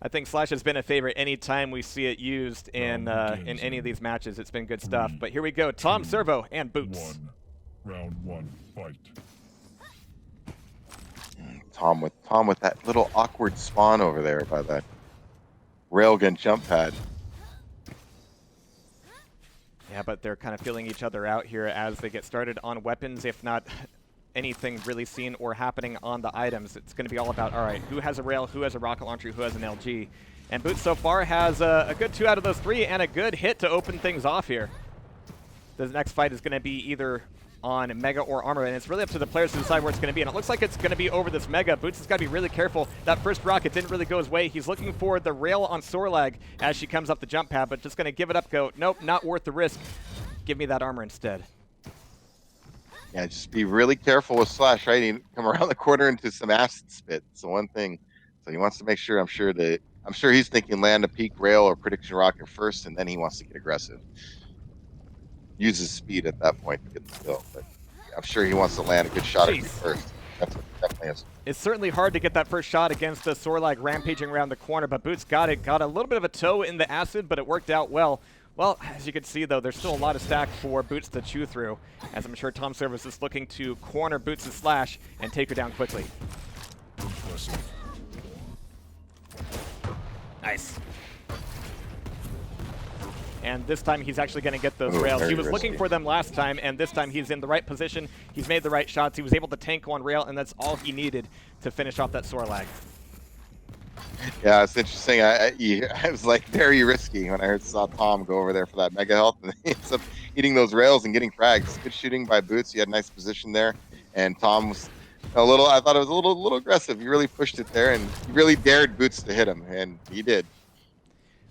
I think Slash has been a favorite anytime we see it used in any of these matches. It's been good stuff. But here we go. tomservo and Boots. Round one, fight. Tom with that little awkward spawn over there by that railgun jump pad. Yeah, but they're kind of feeling each other out here as they get started on weapons, if not anything really seen or happening on the items. It's going to be all about, all right, who has a rail, who has a rocket launcher, who has an LG. And Boots so far has a good 2 out of those 3 and a good hit to open things off here. The next fight is going to be either on Mega or Armor, and it's really up to the players to decide where it's going to be. And it looks like it's going to be over this Mega. Boots has got to be really careful. That first rocket didn't really go his way. He's looking for the rail on Sorlag as she comes up the jump pad, but just going to give it up, go, nope, not worth the risk. Give me that armor instead. Yeah, just be really careful with Slash, right? He come around the corner into some acid spit. It's the one thing. So he wants to make sure, I'm sure he's thinking land a peak rail or prediction rocket first, and then he wants to get aggressive. Use his speed at that point to get the kill, but I'm sure he wants to land a good shot at you first. That's what definitely is. It's certainly hard to get that first shot against the Sorlag rampaging around the corner, but Boots got it. Got a little bit of a toe in the acid, but it worked out well. Well, as you can see, though, there's still a lot of stack for Boots to chew through, as I'm sure tomservo is looking to corner Boots' Slash and take her down quickly. Impressive. Nice. And this time he's actually going to get those Ooh, rails. He was risky. looking for them last time, and this time he's in the right position. He's made the right shots. He was able to tank one rail, and that's all he needed to finish off that Sorlag. Yeah, it's interesting. I was like very risky when I saw Tom go over there for that mega health, and he ends up eating those rails and getting frags. Good shooting by Boots. He had a nice position there, and Tom was a little. I thought it was a little aggressive. He really pushed it there, and he really dared Boots to hit him, and he did.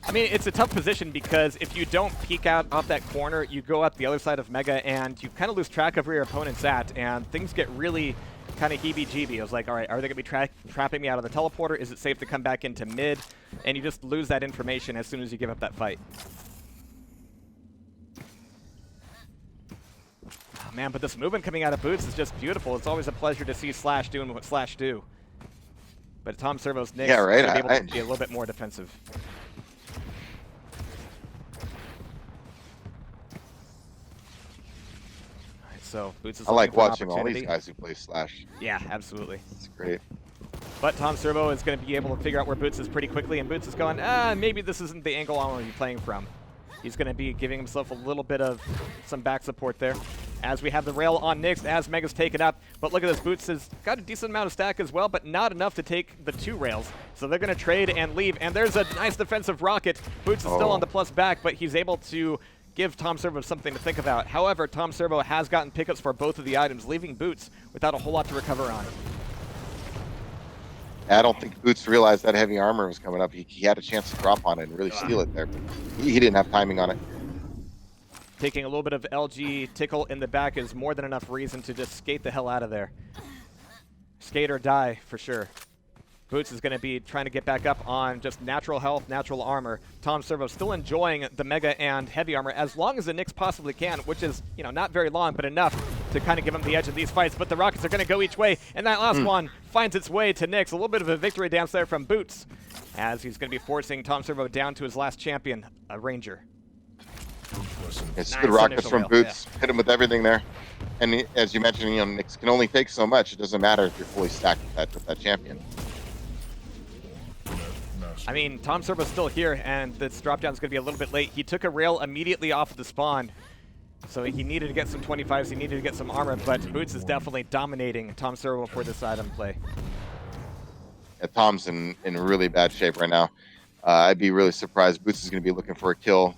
I mean, it's a tough position because if you don't peek out off that corner, you go out the other side of Mega, and you kind of lose track of where your opponent's at, and things get really kind of heebie-jeebie. I was like, all right, are they going to be trapping me out of the teleporter? Is it safe to come back into mid? And you just lose that information as soon as you give up that fight. Oh, man, but this movement coming out of Boots is just beautiful. It's always a pleasure to see Slash doing what Slash do. But tomservo's Nyx Yeah, right. be able to be a little bit more defensive. So Boots is I like looking for an watching all these opportunity. guys who play Slash. Yeah, absolutely. It's great. But tomservo is going to be able to figure out where Boots is pretty quickly, and Boots is going, maybe this isn't the angle I want to be playing from. He's going to be giving himself a little bit of some back support there. As we have the rail on Nyx, as Mega's taken up. But look at this, Boots has got a decent amount of stack as well, but not enough to take the 2 rails. So they're going to trade and leave, and there's a nice defensive rocket. Boots is still on the plus back, but he's able to give tomservo something to think about. However, tomservo has gotten pickups for both of the items, leaving Boots without a whole lot to recover on. I don't think Boots realized that heavy armor was coming up. He had a chance to drop on it and really steal it there, but he didn't have timing on it. Taking a little bit of LG tickle in the back is more than enough reason to just skate the hell out of there. Skate or die, for sure. Boots is going to be trying to get back up on just natural health, natural armor. tomservo still enjoying the Mega and Heavy Armor as long as the Nyx possibly can, which is, you know, not very long, but enough to kind of give him the edge of these fights. But the rockets are going to go each way, and that last one finds its way to Nyx. A little bit of a victory dance there from Boots, as he's going to be forcing tomservo down to his last champion, a Ranger. It's Nice good rockets initial from rail, Boots. Hit him with everything there. And as you mentioned, you know, Nyx can only take so much. It doesn't matter if you're fully stacked with that champion. I mean, tomservo's still here, and this drop-down is going to be a little bit late. He took a rail immediately off of the spawn, so he needed to get some 25s, he needed to get some armor, but Boots is definitely dominating tomservo for this item play. Yeah, Tom's in really bad shape right now. I'd be really surprised. Boots is going to be looking for a kill.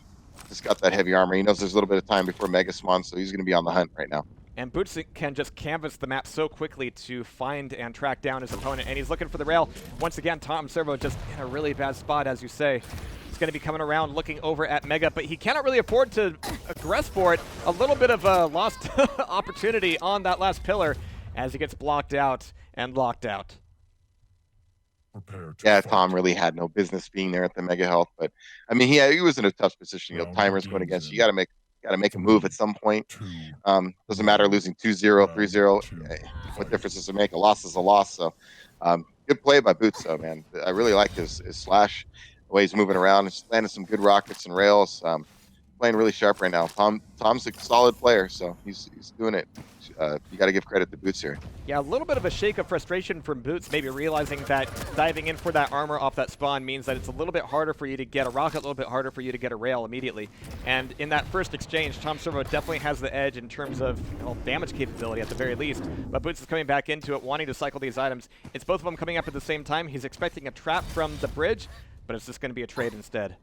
Just got that heavy armor. He knows there's a little bit of time before Mega spawns, so he's going to be on the hunt right now. And Boots can just canvas the map so quickly to find and track down his opponent, and he's looking for the rail. Once again, tomservo just in a really bad spot, as you say. He's going to be coming around looking over at Mega, but he cannot really afford to aggress for it. A little bit of a lost opportunity on that last pillar as he gets blocked out and locked out. Yeah, Tom really had no business being there at the Mega Health, but I mean, he was in a tough position. You know, timers going against you. You got to make a move at some point. Doesn't matter losing 2-0, 3-0. What difference does it make? A loss is a loss. So Good play by Boots, though, man. I really like his slash, the way he's moving around. He's landing some good rockets and rails. Playing really sharp right now. Tom's a solid player, so he's doing it. You got to give credit to Boots here. Yeah, a little bit of a shake of frustration from Boots, maybe realizing that diving in for that armor off that spawn means that it's a little bit harder for you to get a rocket, a little bit harder for you to get a rail immediately. And in that first exchange, tomservo definitely has the edge in terms of, well, damage capability at the very least. But Boots is coming back into it, wanting to cycle these items. It's both of them coming up at the same time. He's expecting a trap from the bridge, but it's just going to be a trade instead.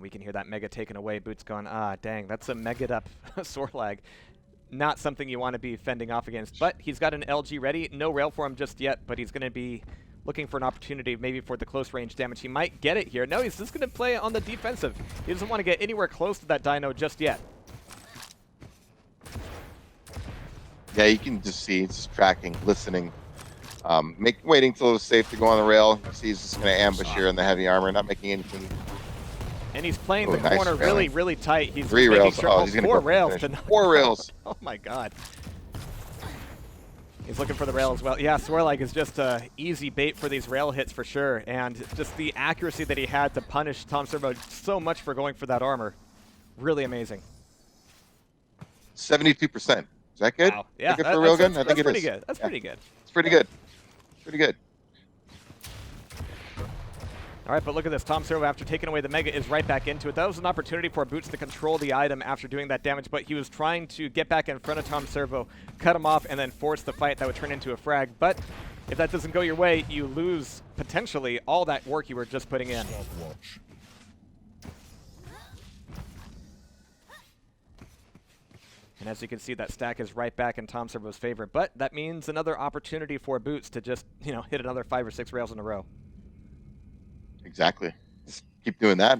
We can hear that mega taken away. Boots gone, ah, dang, that's a mega'd up Sorlag. Not something you want to be fending off against. But he's got an LG ready. No rail for him just yet, but he's going to be looking for an opportunity maybe for the close range damage. He might get it here. No, he's just going to play on the defensive. He doesn't want to get anywhere close to that dino just yet. Yeah, you can just see it's tracking, listening. Waiting till it was safe to go on the rail. See, he's just going to ambush here in the heavy armor, not making anything. And he's playing the corner really, really tight. He's 3 rails. Sure, he's going to 4 rails. 4 rails. Oh my god. He's looking for the rail as well. Yeah, Sorlag is just easy bait for these rail hits for sure. And just the accuracy that he had to punish tomservo so much for going for that armor. Really amazing. 72%. Is that good? Wow. Yeah, good for railgun? I think it pretty is. Good. That's pretty good. It's pretty good. Pretty good. All right, but look at this. tomservo, after taking away the mega, is right back into it. That was an opportunity for Boots to control the item after doing that damage, but he was trying to get back in front of tomservo, cut him off, and then force the fight that would turn into a frag. But if that doesn't go your way, you lose, potentially, all that work you were just putting in. Stopwatch. And as you can see, that stack is right back in tomservo's favor. But that means another opportunity for Boots to just, hit another 5 or 6 rails in a row. Exactly. Just keep doing that.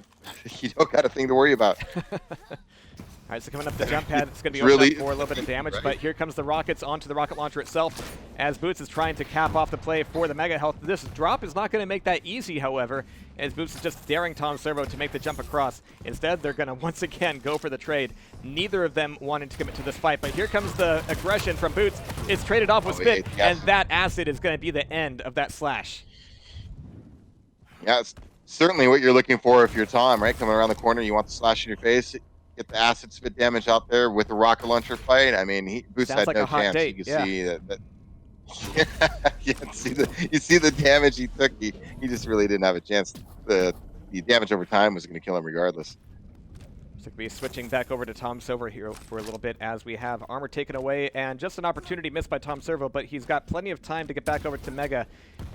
You don't got a thing to worry about. All right, so coming up the jump pad, it's going to be really for a little bit of damage, right? but here comes the rockets onto the rocket launcher itself as Boots is trying to cap off the play for the mega health. This drop is not going to make that easy, however, as Boots is just daring tomservo to make the jump across. Instead, they're going to once again go for the trade. Neither of them wanted to commit to this fight, but here comes the aggression from Boots. It's traded off with Spit, and that acid is going to be the end of that slash. Yeah, it's certainly what you're looking for if you're Tom, right? Coming around the corner, you want the slash in your face, get the acid spit damage out there with the rocket launcher fight. I mean, Boots had like no a hot chance. date. You can see that you see the damage he took. He just really didn't have a chance. The damage over time was going to kill him regardless. So we'll be switching back over to tomservo here for a little bit as we have armor taken away and just an opportunity missed by tomservo, but he's got plenty of time to get back over to mega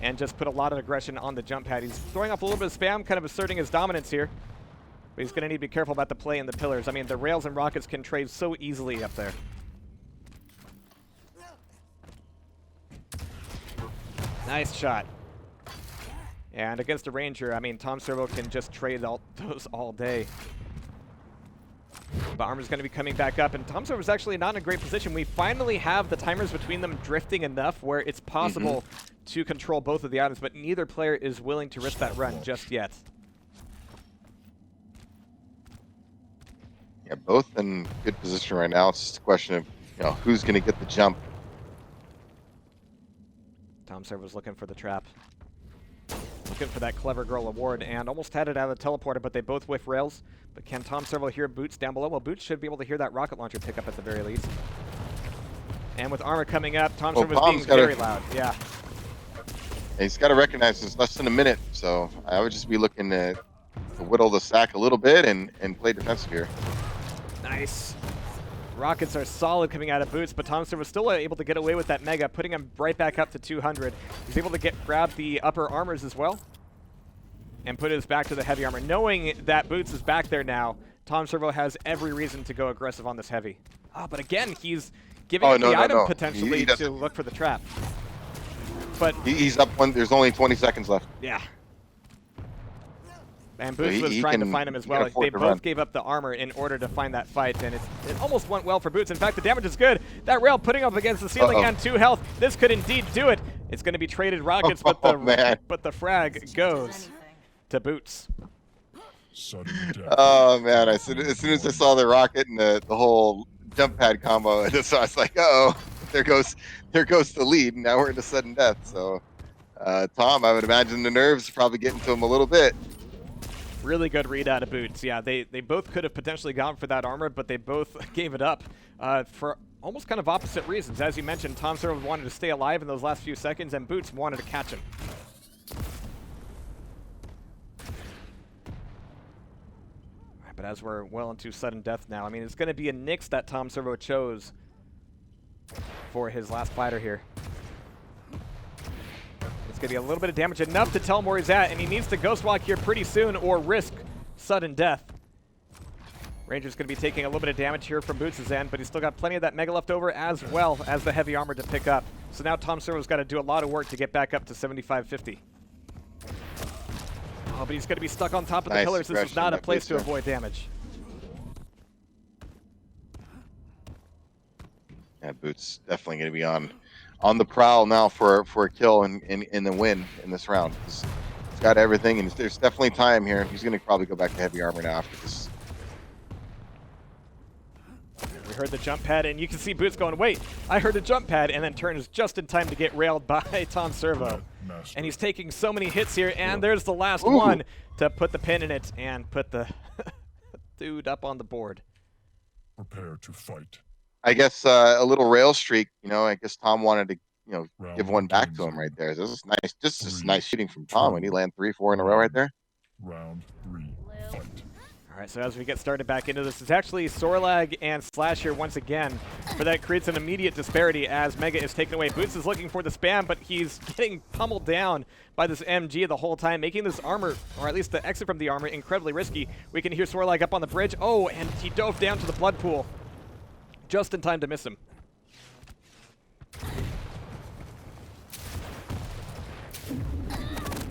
and just put a lot of aggression on the jump pad. He's throwing off a little bit of spam, kind of asserting his dominance here, but he's going to need to be careful about the play in the pillars. I mean, the rails and rockets can trade so easily up there. Nice shot. And against a ranger, I mean, tomservo can just trade those all day. But armor's going to be coming back up, and tomservo is actually not in a great position. We finally have the timers between them drifting enough where it's possible to control both of the items, but neither player is willing to risk that run just yet. Yeah, both in good position right now. It's just a question of who's going to get the jump. tomservo's looking for the trap. Looking for that clever girl award, and almost had it out of the teleporter, but they both whiff rails. But can tomservo hear Boots down below? Well, Boots should be able to hear that rocket launcher pick up at the very least. And with armor coming up, tomservo's being very loud. Yeah. He's got to recognize it's less than a minute, so I would just be looking to whittle the sack a little bit and play defensive here. Nice. Rockets are solid coming out of Boots, but tomservo was still able to get away with that mega, putting him right back up to 200. He's able to grab the upper armors as well and put his back to the heavy armor. Knowing that Boots is back there now, tomservo has every reason to go aggressive on this heavy. But again, he's giving the item potentially to look for the trap. But he's up one. There's only 20 seconds left. Yeah. And Boots was trying to find him as well. They both gave up the armor in order to find that fight, and it almost went well for Boots. In fact, the damage is good. That rail putting up against the ceiling on 2 health. This could indeed do it. It's going to be traded rockets, but the frag goes to Boots. Sudden death. Oh man, as soon as I saw the rocket and the whole jump pad combo, I was like, oh, there goes the lead. Now we're into sudden death. So Tom, I would imagine the nerves are probably getting to him a little bit. Really good read out of Boots. Yeah, they both could have potentially gone for that armor, but they both gave it up for almost kind of opposite reasons. As you mentioned, tomservo wanted to stay alive in those last few seconds, and Boots wanted to catch him. But as we're well into sudden death now, I mean, it's going to be a Nyx that tomservo chose for his last fighter here. It's going to be a little bit of damage, enough to tell him where he's at, and he needs to ghost walk here pretty soon or risk sudden death. Ranger's going to be taking a little bit of damage here from Boots' end, but he's still got plenty of that Mega left over as well as the heavy armor to pick up. So now tomservo's got to do a lot of work to get back up to 75-50. Oh, but he's going to be stuck on top of the pillars. This is not a place to avoid damage. Yeah, Boots definitely going to be on the prowl now for a kill and the win in this round. He's got everything, and there's definitely time here. He's going to probably go back to heavy armor now after this. We heard the jump pad, and you can see Boots going, wait, I heard a jump pad, and then turns just in time to get railed by tomservo. And he's taking so many hits here, and there's the last one to put the pin in it and put the dude up on the board. Prepare to fight. I guess a little rail streak, you know, I guess Tom wanted to, give one back to him right there. This is nice. Just nice shooting from Tom when he landed 3-4 in a row right there. Round 3, fight. All right, so as we get started back into this, it's actually Sorlag and Slash here once again, but that creates an immediate disparity as Mega is taken away. Boots is looking for the spam, but he's getting pummeled down by this MG the whole time, making this armor, or at least the exit from the armor, incredibly risky. We can hear Sorlag up on the bridge. Oh, and he dove down to the blood pool just in time to miss him.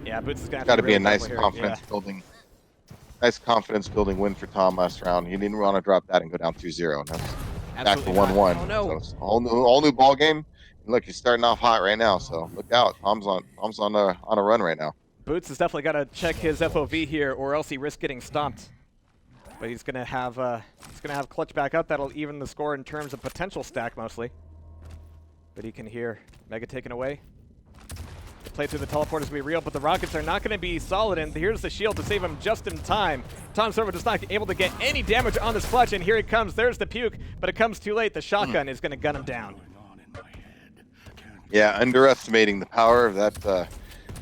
Yeah, Boots is going to have to be a nice confidence building. Nice confidence building win for Tom last round. He didn't want to drop that and go down 2-0. And that's back to 1-1. Oh, no. So it's a whole new ball game. And look, he's starting off hot right now. So look out. Tom's on a run right now. Boots has definitely got to check his FOV here, or else he risks getting stomped. But he's gonna have clutch back up. That'll even the score in terms of potential stack mostly. But he can hear Mega taken away. The play through the teleporters will be real, but the rockets are not going to be solid. And here's the shield to save him just in time. tomservo just not able to get any damage on this clutch, and here it comes. There's the puke, but it comes too late. The shotgun is going to gun him down. Yeah, underestimating the power of that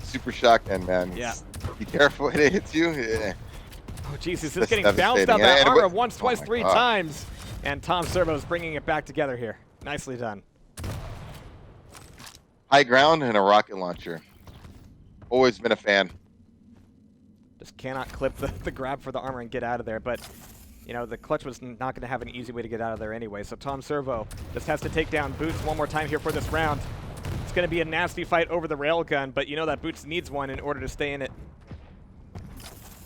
super shotgun, man. Yeah. Be careful when it hits you. Yeah. Oh, jeez, he's just getting bounced out that armor once, twice, three times. And tomservo is bringing it back together here. Nicely done. High ground and a rocket launcher. Always been a fan. Just cannot clip the grab for the armor and get out of there. But, you know, the clutch was not going to have an easy way to get out of there anyway. So tomservo just has to take down Boots one more time here for this round. It's going to be a nasty fight over the railgun, but you know that Boots needs one in order to stay in it.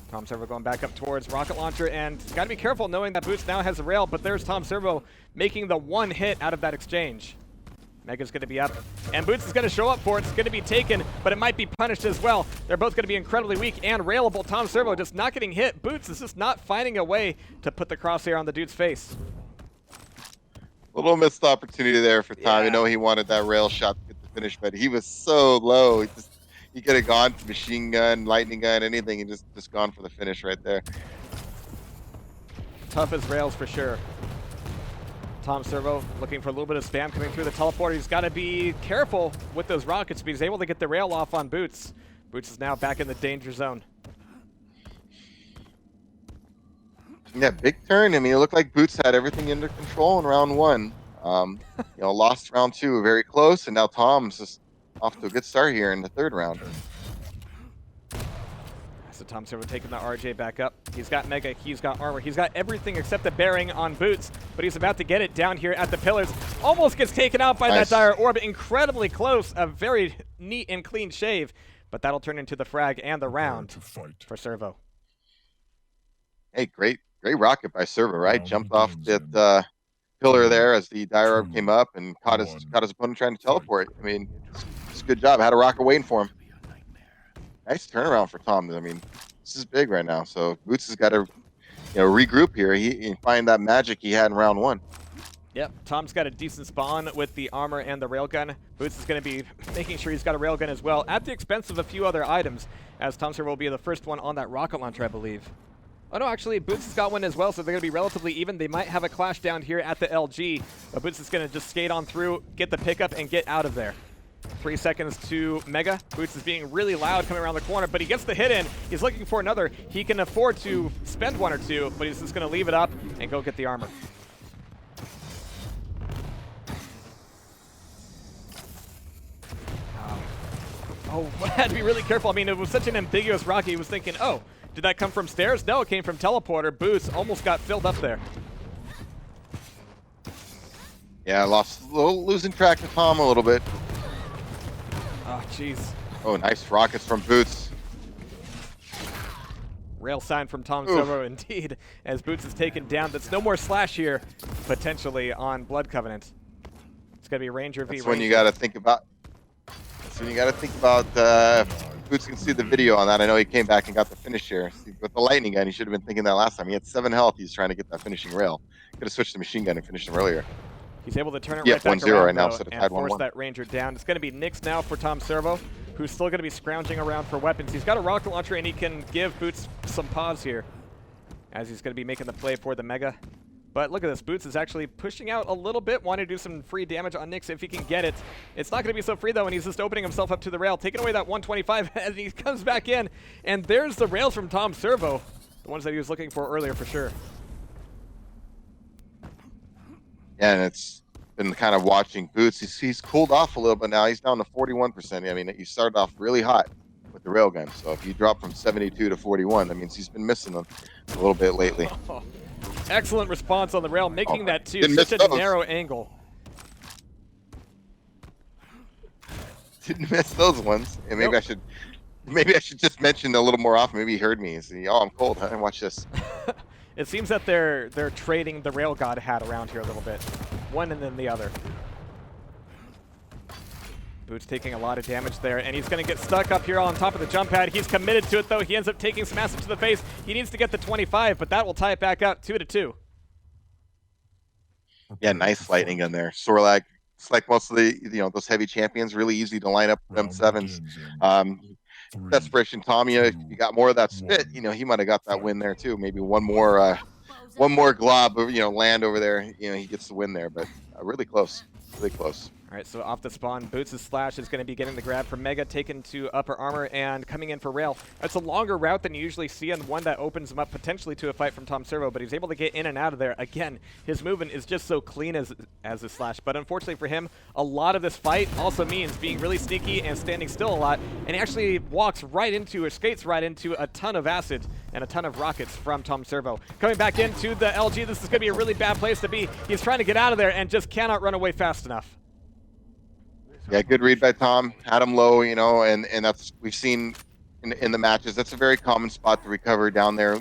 tomservo going back up towards rocket launcher, and got to be careful knowing that Boots now has a rail, but there's tomservo making the one hit out of that exchange. Mega's going to be up, and Boots is going to show up for it. It's going to be taken, but it might be punished as well. They're both going to be incredibly weak and railable. tomservo just not getting hit. Boots is just not finding a way to put the crosshair on the dude's face. Little missed opportunity there for Tom. Yeah. I know he wanted that rail shot to get the finish, but he was so low. He could have gone to machine gun, lightning gun, anything, and just gone for the finish right there. Tough as rails for sure. tomservo looking for a little bit of spam coming through the teleporter. He's got to be careful with those rockets, but he's able to get the rail off on Boots. Boots is now back in the danger zone. Yeah, big turn. I mean, it looked like Boots had everything under control in round 1. Lost round 2, very close, and now Tom's just off to a good start here in the 3rd round. So tomservo taking the RJ back up. He's got Mega, he's got armor, he's got everything except the bearing on Boots, but he's about to get it down here at the pillars. Almost gets taken out by that dire orb. Incredibly close. A very neat and clean shave, but that'll turn into the frag and the round for Servo. Hey, great rocket by Servo, right? Jumped off that pillar there as the dire orb came up and caught his opponent trying to teleport. I mean, it's a good job. Had a rocket waiting for him. Nice turnaround for Tom. I mean, This is big right now. So Boots has got to, regroup here. He find that magic he had in round 1. Yep, Tom's got a decent spawn with the armor and the railgun. Boots is going to be making sure he's got a railgun as well, at the expense of a few other items, as tomservo will be the first one on that rocket launcher, I believe. Oh no, actually, Boots has got one as well, so they're going to be relatively even. They might have a clash down here at the LG, but Boots is going to just skate on through, get the pickup, and get out of there. 3 seconds to Mega. Boots is being really loud coming around the corner, but he gets the hit in. He's looking for another. He can afford to spend 1 or 2, but he's just going to leave it up and go get the armor. Oh, had to be really careful. I mean, it was such an ambiguous rocket. He was thinking, oh, did that come from stairs? No, it came from teleporter. Boots almost got filled up there. Yeah, losing track of Tom a little bit. Oh, jeez. Oh, nice rockets from Boots. Rail sign from tomservo indeed, as Boots is taken down. That's no more slash here, potentially, on Blood Covenant. It's going to be Ranger v. That's Ranger. when you got to think about. So you got to think about Boots can see the video on that. I know he came back and got the finish here. See, with the lightning gun, he should have been thinking that last time. He had 7 health. He's trying to get that finishing rail. Could have switched the machine gun and finished him earlier. He's able to turn it Yeah, right back 1-0 around right now, though, so it's and tied force 1-1. that Ranger down. It's going to be Nyx now for tomservo, who's still going to be scrounging around for weapons. He's got a rocket launcher, and he can give Boots some pause here, as he's going to be making the play for the Mega. But look at this. Boots is actually pushing out a little bit, wanting to do some free damage on Nyx if he can get it. It's not going to be so free, though, and he's just opening himself up to the rail, taking away that 125 as he comes back in. And there's the rails from tomservo, the ones that he was looking for earlier for sure. Yeah, and it's been kind of watching Boots. He's cooled off a little bit now. He's down to 41%. I mean, you started off really hot with the railgun. So if you drop from 72 to 41, that means he's been missing them a little bit lately. Oh, excellent response on the rail, making that too. Didn't Such miss a those. narrow angle. Didn't miss those ones. And maybe Nope. maybe I should just mention a little more often. Maybe he heard me. See, oh, I'm cold. Huh? Watch this. It seems that they're trading the rail god hat around here a little bit. One and then the other. Boots taking a lot of damage there, and he's going to get stuck up here on top of the jump pad. He's committed to it, though. He ends up taking some acid to the face. He needs to get the 25, but that will tie it back up 2-2. Yeah, nice lightning gun there. Sorlag. It's like most of the those heavy champions, really easy to line up them Round 7s. begins in 3, Desperation Tommy, if you got more of that spit, he might have got that win there too. Maybe one more glob, land over there. He gets the win there, but really close, really close. All right, so off the spawn, Boots' slash is going to be getting the grab from Mega, taken to upper armor, and coming in for rail. It's a longer route than you usually see, and one that opens him up potentially to a fight from tomservo, but he's able to get in and out of there. Again, his movement is just so clean as a slash, but unfortunately for him, a lot of this fight also means being really sneaky and standing still a lot, and he actually walks right into, or skates right into, a ton of acid and a ton of rockets from tomservo. Coming back into the LG, this is going to be a really bad place to be. He's trying to get out of there and just cannot run away fast enough. Yeah, good read by Tom. Had him low, and that's we've seen in the matches. That's a very common spot to recover down there.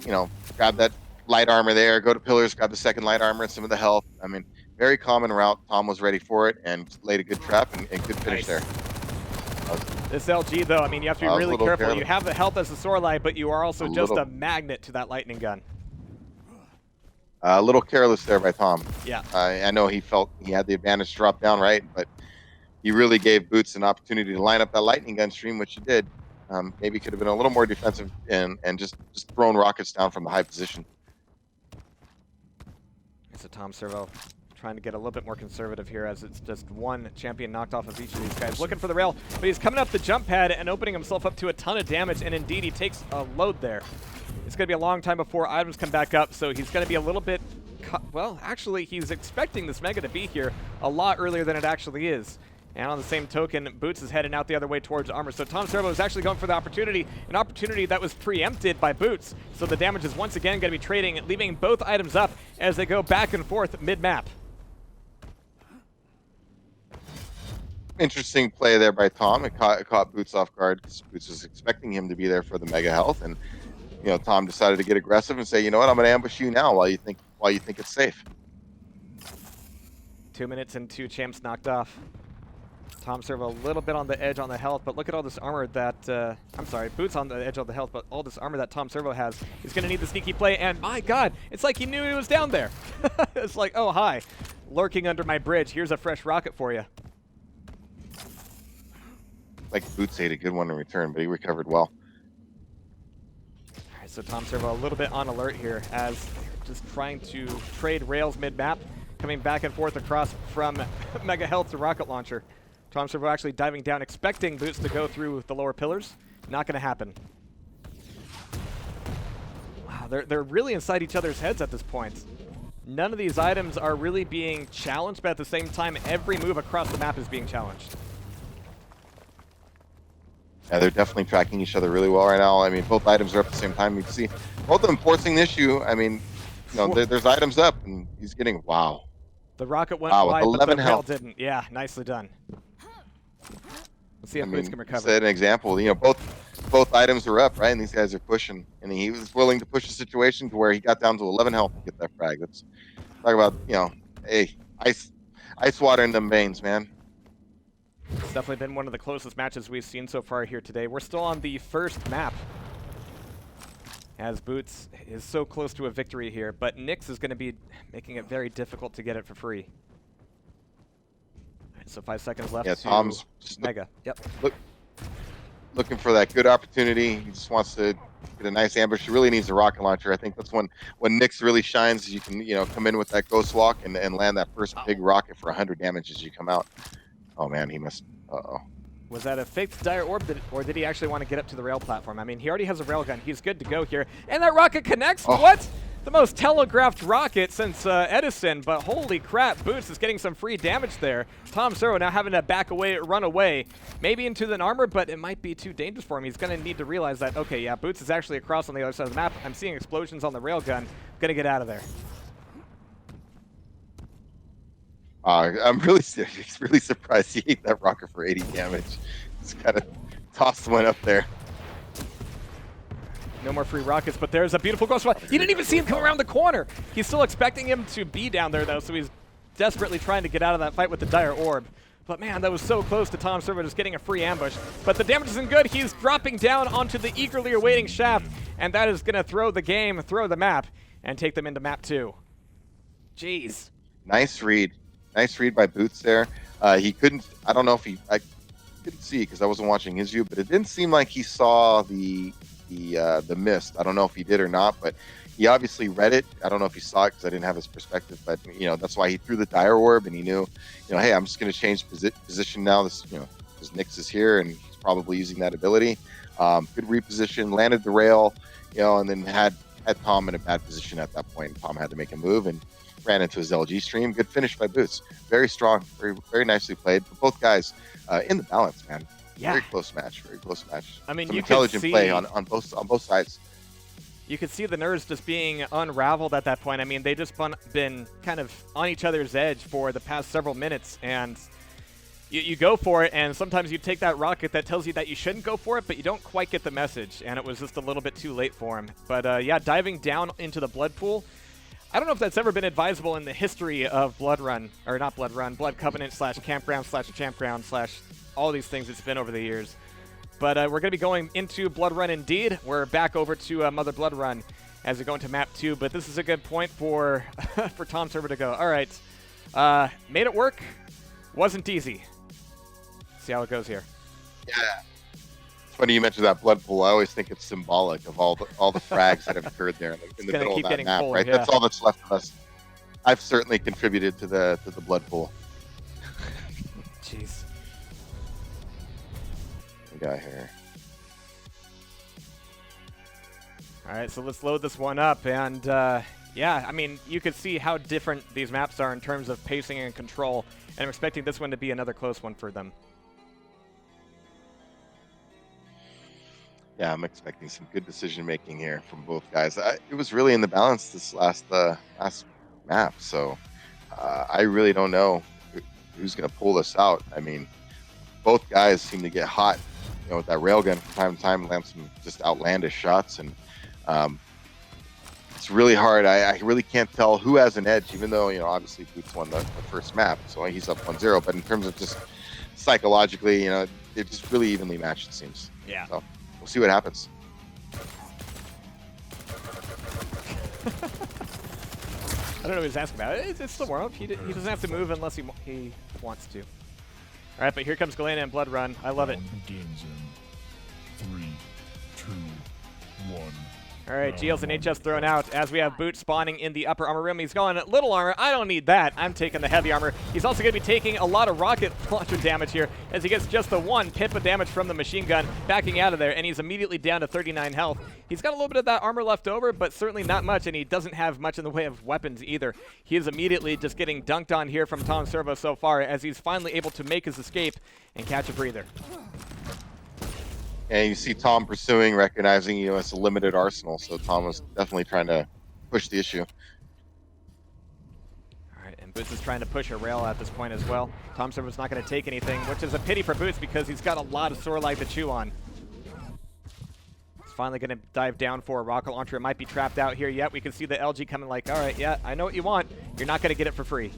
Grab that light armor there, go to pillars, grab the second light armor and some of the health. I mean, very common route. Tom was ready for it and laid a good trap and good finish Nice. there. This LG, though, I mean, you have to be I was a really little careful. careless. You have the health as a Sorlight, but you are also just little. a magnet to that lightning gun. A little careless there by Tom. Yeah. I know he felt he had the advantage to drop down, right? But he really gave Boots an opportunity to line up that lightning gun stream, which he did. Maybe could have been a little more defensive and just thrown rockets down from the high position. It's a tomservo trying to get a little bit more conservative here, as it's just one champion knocked off of each of these guys. Looking for the rail, but he's coming up the jump pad and opening himself up to a ton of damage, and indeed he takes a load there. It's going to be a long time before items come back up, so he's going to be a little bit... Well, actually, he's expecting this Mega to be here a lot earlier than it actually is. And on the same token, Boots is heading out the other way towards armor. So tomservo is actually going for the opportunity, an opportunity that was preempted by Boots. So the damage is once again going to be trading, leaving both items up as they go back and forth mid-map. Interesting play there by Tom. It caught Boots off guard because Boots was expecting him to be there for the mega health, and Tom decided to get aggressive and say, you know what, I'm going to ambush you now while you think it's safe. 2 minutes and 2 champs knocked off. tomservo a little bit on the edge on the health, but look at all this armor that, I'm sorry, Boots on the edge of the health, but all this armor that tomservo has. He's going to need the sneaky play, and my god, it's like he knew he was down there. It's like, oh, hi, lurking under my bridge. Here's a fresh rocket for you. Like Boots ate a good one in return, but he recovered well. All right, so tomservo a little bit on alert here as just trying to trade rails mid-map, coming back and forth across from Mega Health to Rocket Launcher. tomservo actually diving down, expecting Boots to go through the lower pillars. Not going to happen. Wow, they're really inside each other's heads at this point. None of these items are really being challenged, but at the same time, every move across the map is being challenged. Yeah, they're definitely tracking each other really well right now. I mean, both items are up at the same time. You can see both of them forcing the issue. I mean, you know, there's items up, and he's getting, wow. The rocket went Wow, with wide, but 11 the rail health. didn't. Yeah, nicely done. Let's see if I Boots mean, can recover. set an example. You know, both items are up, right? And these guys are pushing. And he was willing to push the situation to where he got down to 11 health to get that frag. Let's talk about, you know, hey, ice water in them veins, man. It's definitely been one of the closest matches we've seen so far here today. We're still on the first map, as Boots is so close to a victory here, but Nyx is going to be making it very difficult to get it for free. All right, so 5 seconds left. Yeah, to Tom's just Mega. Yep. looking for that good opportunity. He just wants to get a nice ambush. He really needs a rocket launcher. I think that's when Nyx really shines. You can, you know, come in with that ghost walk and land that first big rocket for 100 damage as you come out. Oh man, he must. Uh-oh. Was that a faked dire orb, or did he actually want to get up to the rail platform? I mean, he already has a railgun. He's good to go here. And that rocket connects? Oh. What? The most telegraphed rocket since Edison, but holy crap, Boots is getting some free damage there. tomservo now having to back away, run away, maybe into an armor, but it might be too dangerous for him. He's going to need to realize that, okay, yeah, Boots is actually across on the other side of the map. I'm seeing explosions on the railgun. Going to get out of there. I'm really surprised he ate that rocket for 80 damage. Just kind of tossed one up there. No more free rockets, but there's a beautiful ghost walk. He didn't even see him come around the corner. He's still expecting him to be down there, though, so he's desperately trying to get out of that fight with the dire orb. But man, that was so close to tomservo just getting a free ambush. But the damage isn't good. He's dropping down onto the eagerly awaiting shaft, and that is going to throw the game, throw the map, and take them into map 2. Jeez. Nice read. Nice read by Boots there. He couldn't. I don't know if I couldn't see because I wasn't watching his view, but it didn't seem like he saw the mist. I don't know if he did or not, but he obviously read it. I don't know if he saw it because I didn't have his perspective, but you know that's why he threw the dire orb, and he knew, you know, hey, I'm just going to change position now. This, you know, because Nyx is here and he's probably using that ability. Good reposition, landed the rail, you know, and then had Tom in a bad position at that point. Tom had to make a move and ran into his LG stream. Good finish by Boots. Very strong, very nicely played. But both guys in the balance, man. Yeah. Very close match. Very close match. I mean, some you could intelligent see play on both sides. You could see the nerves just being unraveled at that point. I mean, they just been kind of on each other's edge for the past several minutes, and you go for it, and sometimes you take that rocket that tells you that you shouldn't go for it, but you don't quite get the message, and it was just a little bit too late for him. But yeah, diving down into the blood pool, I don't know if that's ever been advisable in the history of Blood Run, or not Blood Run, Blood Covenant / Campground / Champground / all these things it's been over the years. But we're going to be going into Blood Run indeed. We're back over to Mother Blood Run as we go into map 2, but this is a good point for for tomservo to go. All right, made it work. Wasn't easy. See how it goes here. Yeah. It's funny you mentioned that blood pool. I always think it's symbolic of all the frags that have occurred there in the middle of that map, fuller, right? yeah. That's all that's left of us. I've certainly contributed to the blood pool. Jeez. We got here. All right, so let's load this one up, and yeah, I mean, you could see how different these maps are in terms of pacing and control, and I'm expecting this one to be another close one for them. Yeah, I'm expecting some good decision making here from both guys. It was really in the balance this last map, so I really don't know who's going to pull this out. I mean, both guys seem to get hot, you know, with that railgun from time to time, land some just outlandish shots, and it's really hard. I really can't tell who has an edge, even though, you know, obviously Boots won the first map, so he's up 1-0. But in terms of just psychologically, you know, they're just really evenly matched, it seems. Yeah. So we'll see what happens. I don't know what he's asking about. It's the warm-up. He doesn't have to move unless he wants to. All right, but here comes Galena and Blood Run. I love it. Begins in 3, 2, 1. All right, GL's and HS thrown out as we have Boots spawning in the upper armor room. He's going little armor. I don't need that. I'm taking the heavy armor. He's also going to be taking a lot of rocket launcher damage here as he gets just the 1 pip of damage from the machine gun, backing out of there, and he's immediately down to 39 health. He's got a little bit of that armor left over, but certainly not much, and he doesn't have much in the way of weapons either. He is immediately just getting dunked on here from tomservo so far as he's finally able to make his escape and catch a breather. And you see Tom pursuing, recognizing, you know, it's a limited arsenal. So Tom was definitely trying to push the issue. All right, and Boots is trying to push a rail at this point as well. tomservo's not going to take anything, which is a pity for Boots because he's got a lot of sore lag to chew on. He's finally going to dive down for a rocket launcher. It might be trapped out here yet. We can see the LG coming like, all right, yeah, I know what you want. You're not going to get it for free.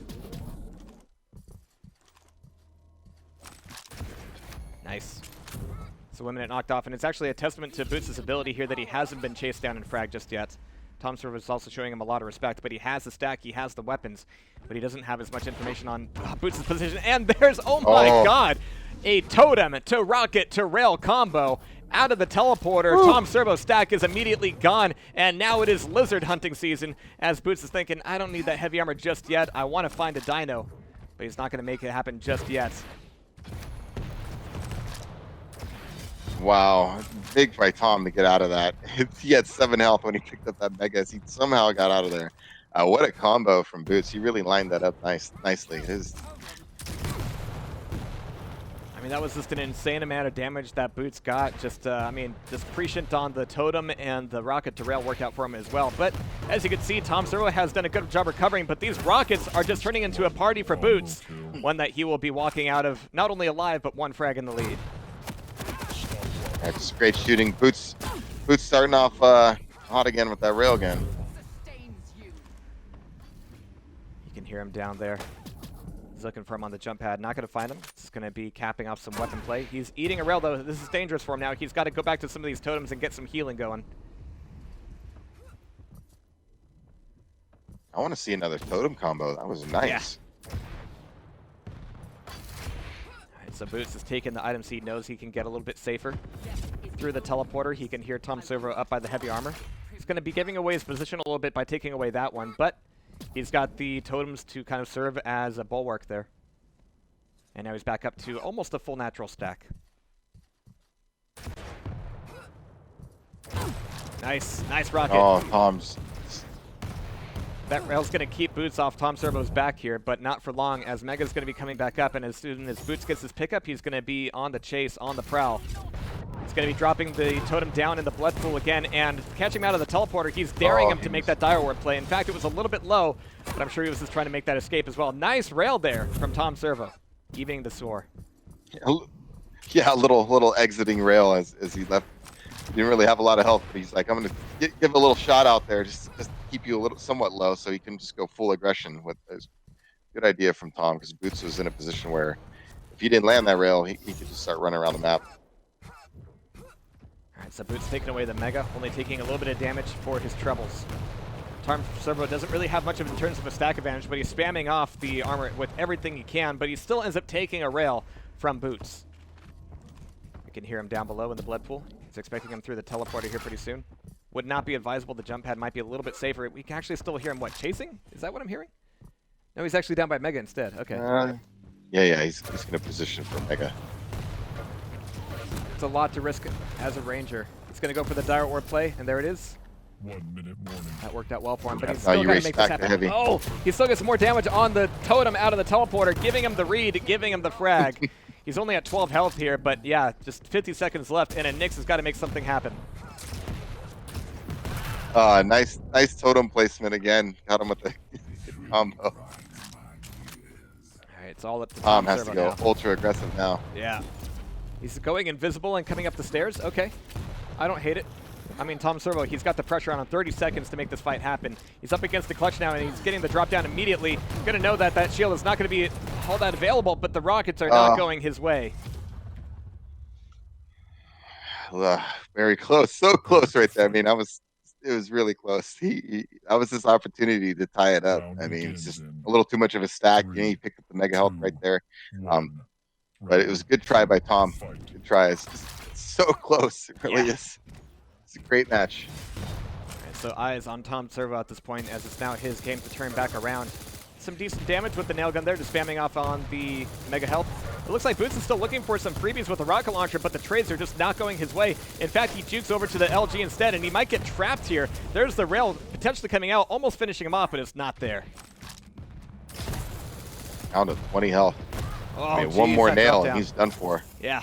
Nice. So women it knocked off, and it's actually a testament to Boots' ability here that he hasn't been chased down and fragged just yet. tomservo is also showing him a lot of respect, but he has the stack, he has the weapons, but he doesn't have as much information on Boots' position. And there's, oh my god, a totem to rocket to rail combo out of the teleporter. tomservo's stack is immediately gone, and now it is lizard hunting season as Boots is thinking, I don't need that heavy armor just yet. I want to find a dino, but he's not going to make it happen just yet. Wow, big by Tom to get out of that. He had 7 health when he picked up that mega. He somehow got out of there. What a combo from Boots. He really lined that up nicely. I mean, that was just an insane amount of damage that Boots got. Just, I mean, just prescient on the totem and the rocket to rail worked out for him as well. But as you can see, tomservo has done a good job recovering, but these rockets are just turning into a party for Boots. One that he will be walking out of not only alive, but 1 frag in the lead. That's great shooting. Boots starting off hot again with that railgun. You can hear him down there. He's looking for him on the jump pad. Not going to find him. It's going to be capping off some weapon play. He's eating a rail, though. This is dangerous for him now. He's got to go back to some of these totems and get some healing going. I want to see another totem combo. That was nice. Yeah. So Boots is taking the items he knows he can get a little bit safer. Through the teleporter, he can hear tomservo up by the heavy armor. He's going to be giving away his position a little bit by taking away that one, but he's got the totems to kind of serve as a bulwark there. And now he's back up to almost a full natural stack. Nice rocket. Oh, Tom's. That rail's going to keep Boots off tomservo's back here, but not for long, as Mega's going to be coming back up, and as soon as Boots gets his pickup, he's going to be on the chase, on the prowl. He's going to be dropping the totem down in the blood pool again, and catching him out of the teleporter, he's daring him to make that dire ward play. In fact, it was a little bit low, but I'm sure he was just trying to make that escape as well. Nice rail there from tomservo, evening the score. Yeah, a little exiting rail as he left. He didn't really have a lot of health, but he's like, I'm going to give a little shot out there just keep you a little somewhat low so you can just go full aggression. With a good idea from Tom, because Boots was in a position where if he didn't land that rail, he could just start running around the map. All right, so Boots taking away the Mega, only taking a little bit of damage for his troubles. tomservo doesn't really have much of in terms of a stack advantage, but he's spamming off the armor with everything he can, but he still ends up taking a rail from Boots. You can hear him down below in the blood pool. He's expecting him through the teleporter here pretty soon. Would not be advisable. The jump pad might be a little bit safer. We can actually still hear him, what, chasing? Is that what I'm hearing? No, he's actually down by Mega instead. Okay. Yeah, he's going to position for Mega. It's a lot to risk as a Ranger. He's going to go for the dire ward play, and there it is. 1 minute warning. That worked out well for him, but he's Now still you got to race make this back to happen. heavy. Oh, he still gets more damage on the totem out of the teleporter, giving him the read, giving him the frag. He's only at 12 health here, but yeah, just 50 seconds left, and Nyx has got to make something happen. Nice totem placement again. Got him with the combo. All right, it's all up to Tom has to go now. ultra aggressive now. Yeah. He's going invisible and coming up the stairs. Okay. I don't hate it. I mean, tomservo, he's got the pressure on him. 30 seconds to make this fight happen. He's up against the clutch now, and he's getting the drop down immediately. Going to know that that shield is not going to be all that available, but the rockets are not going his way. Very close, so close right there. I mean, it was really close. That was his opportunity to tie it up. I mean, it's just a little too much of a stack. He picked up the mega health right there. But it was a good try by Tom. Good try. It's just so close. It really is. It's a great match. Right, so eyes on tomservo at this point, as it's now his game to turn back around. Some decent damage with the nail gun there, just spamming off on the mega health. It looks like Boots is still looking for some freebies with the rocket launcher, but the trades are just not going his way. In fact, he jukes over to the LG instead, and he might get trapped here. There's the rail potentially coming out, almost finishing him off, but it's not there. Down to 20 health. Oh, I mean, geez, one more that nail droppdown. and he's done for. Yeah.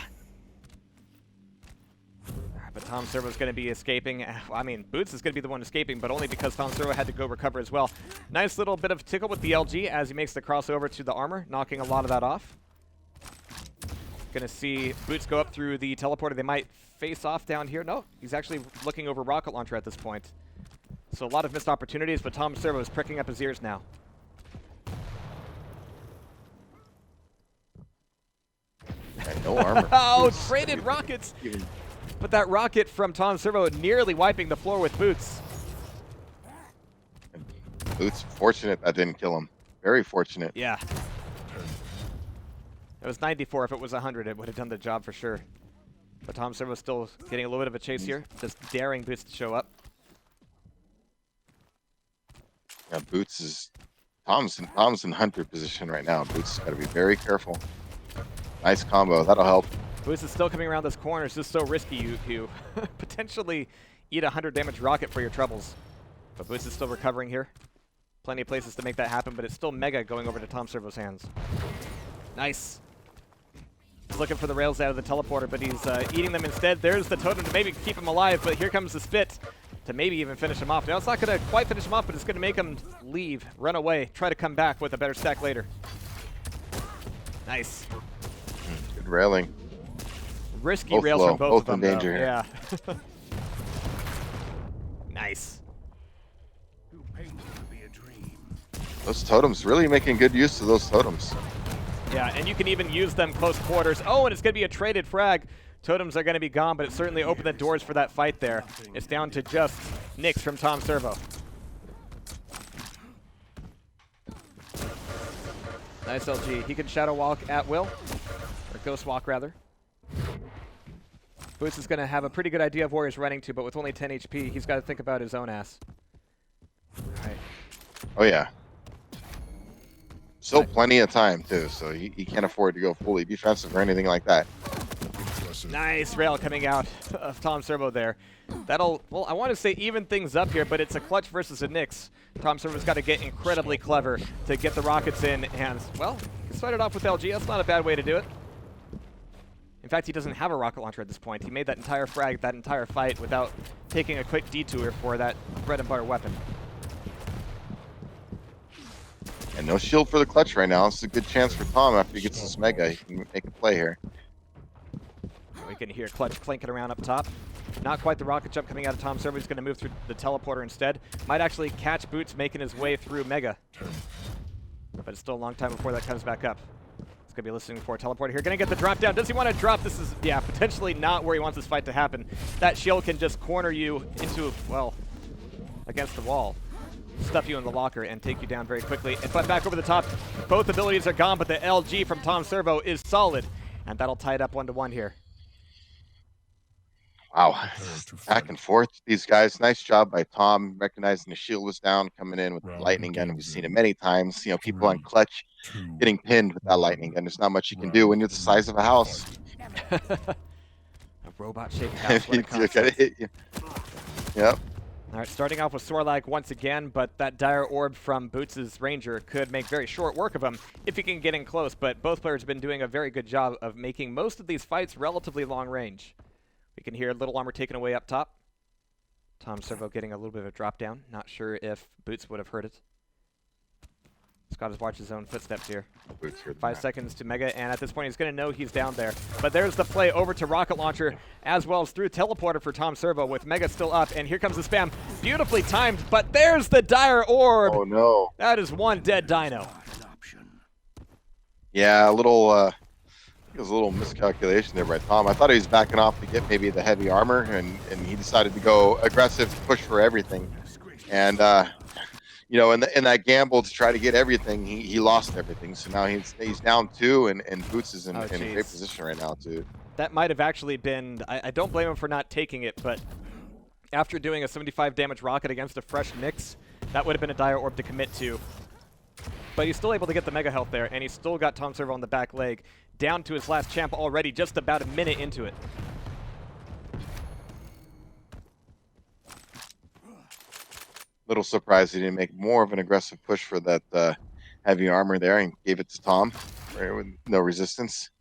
But tomservo is going to be escaping. I mean, Boots is going to be the one escaping, but only because tomservo had to go recover as well. Nice little bit of tickle with the LG as he makes the crossover to the armor, knocking a lot of that off. Going to see Boots go up through the teleporter. They might face off down here. No, he's actually looking over rocket launcher at this point. So a lot of missed opportunities, but tomservo is pricking up his ears now. No armor. Oh, traded rockets! But that rocket from tomservo nearly wiping the floor with Boots. Boots, fortunate that didn't kill him. Very fortunate. Yeah. It was 94. If it was 100, it would have done the job for sure. But tomservo still getting a little bit of a chase here, just daring Boots to show up. Yeah, Boots is Tom's in hunter position right now. Boots got to be very careful. Nice combo. That'll help. Boots is still coming around this corner. It's just so risky. You potentially eat a 100 damage rocket for your troubles. But Boots is still recovering here. Plenty of places to make that happen, but it's still mega going over to tomservo's hands. Nice. He's looking for the rails out of the teleporter, but he's eating them instead. There's the totem to maybe keep him alive, but here comes the spit to maybe even finish him off. Now, it's not going to quite finish him off, but it's going to make him leave, run away, try to come back with a better stack later. Nice. Good railing. Risky Both rails low, from both both of them, in danger though. here. Yeah. Nice. Those totems, really making good use of those totems. Yeah, and you can even use them close quarters. Oh, and it's going to be a traded frag. Totems are going to be gone, but it certainly opened the doors for that fight there. It's down to just Nyx from tomservo. Nice LG. He can shadow walk at will, or ghost walk rather. Boots is going to have a pretty good idea of where he's running to, but with only 10 HP, he's got to think about his own ass. All right. Oh yeah. Still plenty of time too, so he can't afford to go fully defensive or anything like that. Nice rail coming out of tomservo there. That'll, well, I want to say even things up here, but it's a clutch versus a Nyx. tomservo's got to get incredibly clever to get the rockets in, and, well, he started off with LG. That's not a bad way to do it. In fact, he doesn't have a rocket launcher at this point. He made that entire frag, that entire fight, without taking a quick detour for that bread and butter weapon. And no shield for the clutch right now. It's a good chance for Tom after he gets this mega. He can make a play here. We can hear clutch clinking around up top. Not quite the rocket jump coming out of tomservo. He's going to move through the teleporter instead. Might actually catch Boots making his way through mega. But it's still a long time before that comes back up. He's going to be listening for a teleporter here. Going to get the drop down. Does he want to drop? This is, yeah, potentially not where he wants this fight to happen. That shield can just corner you into, well, against the wall. Stuff you in the locker and take you down very quickly. But back over the top, both abilities are gone, but the LG from tomservo is solid. And that'll tie it up 1-1 here. Wow. Back and forth. These guys, nice job by Tom, recognizing the shield was down, coming in with the lightning gun. We've seen it many times. You know, people on clutch getting pinned with that lightning gun. There's not much you can do when you're the size of a house. A robot-shaped house. What a You concept. gotta hit you. Yep. All right, starting off with Sorlag once again, but that dire orb from Boots' Ranger could make very short work of him if he can get in close, but both players have been doing a very good job of making most of these fights relatively long range. We can hear Little Armor taken away up top. tomservo getting a little bit of a drop down. Not sure if Boots would have heard it. Scott has watched his own footsteps here. 5 seconds to mega, and at this point he's going to know he's down there. But there's the play over to rocket launcher, as well as through teleporter for tomservo with mega still up, and here comes the spam. Beautifully timed, but there's the dire orb. Oh no. That is one dead dino. Yeah, a little. I think it was a little miscalculation there by Tom. I thought he was backing off to get maybe the heavy armor, and he decided to go aggressive, push for everything, and you know, in that gamble to try to get everything, he lost everything. So now he's down 2, and Boots is in a great position right now too. That might have actually been. I don't blame him for not taking it, but after doing a 75 damage rocket against a fresh Nyx, that would have been a dire orb to commit to. But he's still able to get the mega health there, and he's still got tomservo on the back leg, down to his last champ already, just about a minute into it. Little surprised he didn't make more of an aggressive push for that heavy armor there and gave it to Tom right, with no resistance.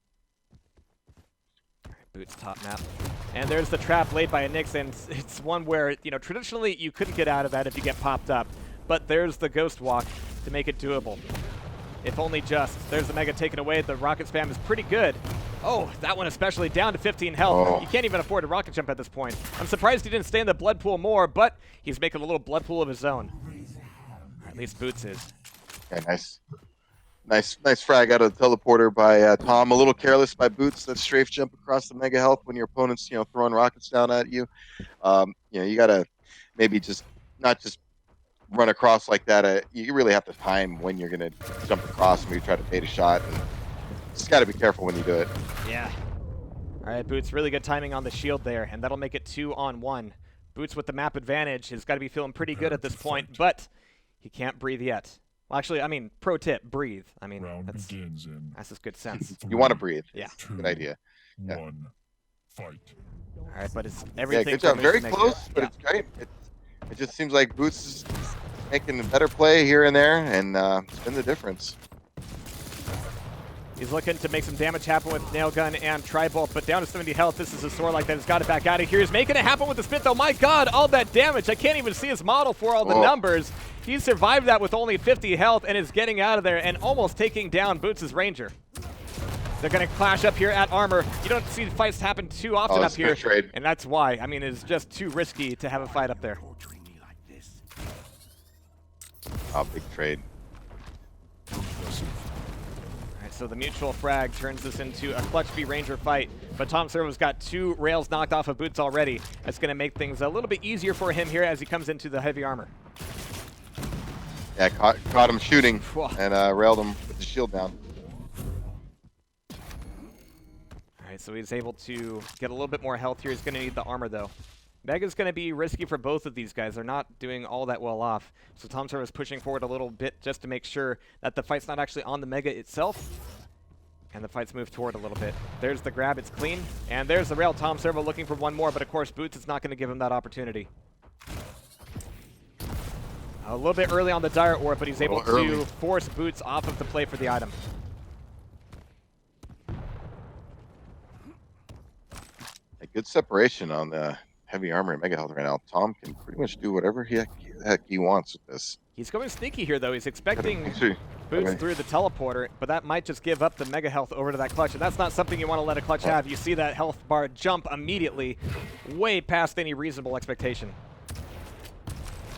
Boots top map. And there's the trap laid by a Nyx, and it's one where, you know, traditionally you couldn't get out of that if you get popped up. But there's the Ghost Walk to make it doable. If only just. There's the Mega taken away. The rocket spam is pretty good. Oh, that one especially down to 15 health. Oh. You can't even afford a rocket jump at this point. I'm surprised he didn't stay in the blood pool more, but he's making a little blood pool of his own. Or at least Boots is. Yeah, nice frag out of the teleporter by Tom. A little careless by Boots. That strafe jump across the mega health when your opponent's, you know, throwing rockets down at you. You know, you gotta maybe just not just run across like that. You really have to time when you're gonna jump across and maybe try to bait a shot. And just gotta be careful when you do it. Yeah. All right, Boots, really good timing on the shield there, and that'll make it 2-on-1. Boots with the map advantage has got to be feeling pretty good at this point, but he can't breathe yet. Well, actually, I mean, pro tip, breathe. I mean, that's just good sense. You want to breathe. Yeah. Good idea. Yeah. 1, fight. All right, but it's everything. Yeah, good job. Very to close, but it's great. It just seems like Boots is making a better play here and there, and it's been the difference. He's looking to make some damage happen with Nail Gun and Tri-Bolt, but down to 70 health. This is a sword like that. He's got it back out of here. He's making it happen with the spit, though. My God, all that damage. I can't even see his model for all the numbers. He survived that with only 50 health and is getting out of there and almost taking down Boots' Ranger. They're going to clash up here at armor. You don't see fights happen too often up here, and that's why. I mean, it's just too risky to have a fight up there. Oh, big trade. So the mutual frag turns this into a clutch B Ranger fight, but tomservo's got 2 rails knocked off of Boots already. That's going to make things a little bit easier for him here as he comes into the heavy armor. Yeah, caught him shooting and railed him with the shield down. All right, so he's able to get a little bit more health here. He's going to need the armor, though. Mega's going to be risky for both of these guys. They're not doing all that well off. So tomservo is pushing forward a little bit just to make sure that the fight's not actually on the Mega itself. And the fight's moved toward a little bit. There's the grab. It's clean. And there's the rail. tomservo looking for one more, but of course Boots is not going to give him that opportunity. A little bit early on the dire orb, but he's able to force Boots off of the play for the item. A good separation on the heavy armor and mega health right now. Tom can pretty much do whatever the heck he wants with this. He's going sneaky here, though. He's expecting Boots through the teleporter, but that might just give up the mega health over to that clutch, and that's not something you want to let a clutch have. You see that health bar jump immediately, way past any reasonable expectation.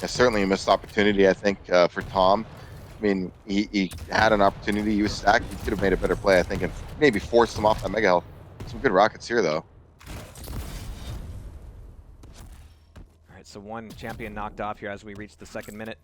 Yeah, certainly a missed opportunity, I think, for Tom. I mean, he had an opportunity. He was stacked. He could have made a better play, I think, and maybe forced him off that mega health. Some good rockets here, though. So one champion knocked off here as we reach the 2nd minute.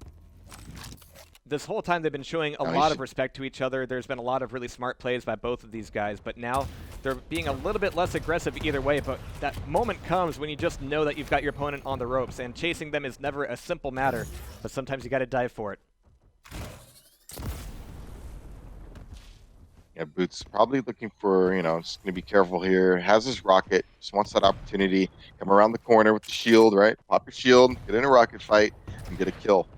This whole time they've been showing a lot of respect to each other. There's been a lot of really smart plays by both of these guys, but now they're being a little bit less aggressive either way. But that moment comes when you just know that you've got your opponent on the ropes, and chasing them is never a simple matter, but sometimes you got to dive for it. Yeah, Boots probably looking for, you know, just going to be careful here. Has his rocket, just wants that opportunity. Come around the corner with the shield, right? Pop your shield, get in a rocket fight, and get a kill.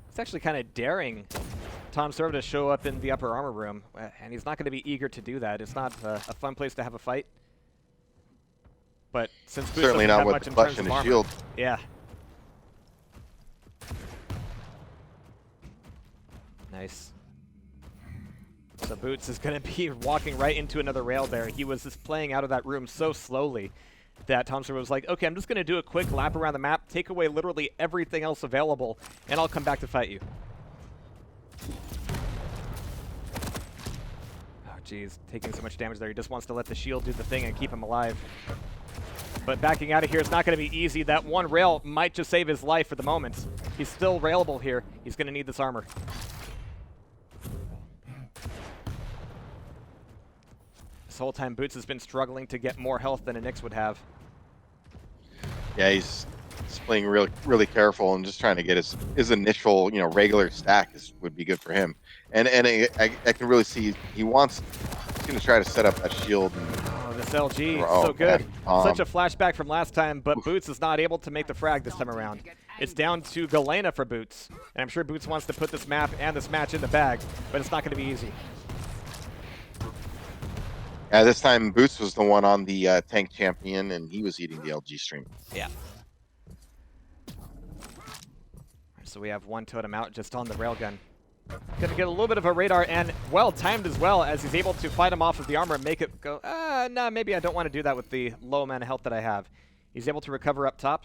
It's actually kind of daring tomservo to show up in the upper armor room, and he's not going to be eager to do that. It's not a fun place to have a fight. But since Boots certainly doesn't not have with much the in clutch terms and of the armor. shield. Yeah. Nice. So Boots is going to be walking right into another rail there. He was just playing out of that room so slowly that tomservo was like, okay, I'm just going to do a quick lap around the map, take away literally everything else available, and I'll come back to fight you. Jeez, taking so much damage there. He just wants to let the shield do the thing and keep him alive. But backing out of here is not going to be easy. That one rail might just save his life for the moment. He's still railable here. He's going to need this armor. This whole time, Boots has been struggling to get more health than a Nyx would have. Yeah, he's playing really careful and just trying to get his initial, regular stack would be good for him. And I can really see he's going to try to set up that shield. Oh, this LG, Oh, so good. man. Such a flashback from last time, but Boots is not able to make the frag this time around. It's down to Galena for Boots. And I'm sure Boots wants to put this map and this match in the bag, but it's not going to be easy. Yeah, this time Boots was the one on the tank champion, and he was eating the LG stream. Yeah. So we have one totem out just on the railgun. Gonna get a little bit of a radar, and well timed as well, as he's able to fight him off of the armor and make it go, nah, maybe I don't want to do that with the low amount of health that I have. He's able to recover up top.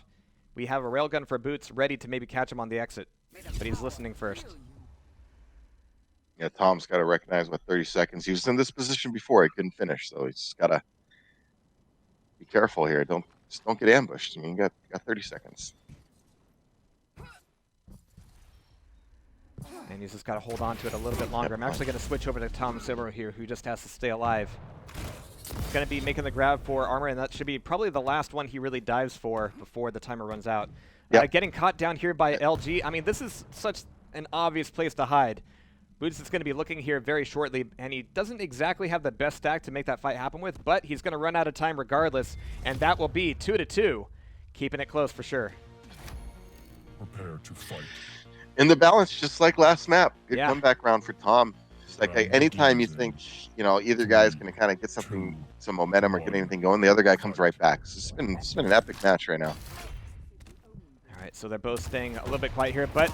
We have a railgun for Boots ready to maybe catch him on the exit, but he's listening first. Yeah, Tom's got to recognize 30 seconds. He was in this position before. He couldn't finish, so he's got to be careful here. Just don't get ambushed. I mean, you got 30 seconds. And he's just got to hold on to it a little bit longer. I'm actually going to switch over to tomservo here, who just has to stay alive. He's going to be making the grab for armor, and that should be probably the last one he really dives for before the timer runs out. Yep. Getting caught down here by LG. I mean, this is such an obvious place to hide. Boots is going to be looking here very shortly, and he doesn't exactly have the best stack to make that fight happen with, but he's going to run out of time regardless, and that will be 2-2, keeping it close for sure. Prepare to fight. In the balance, just like last map. Good Yeah. comeback round for Tom. Just like anytime you think, either guy's going to kind of get some momentum or get anything going, the other guy comes right back. So it's been an epic match right now. All right, so they're both staying a little bit quiet here, but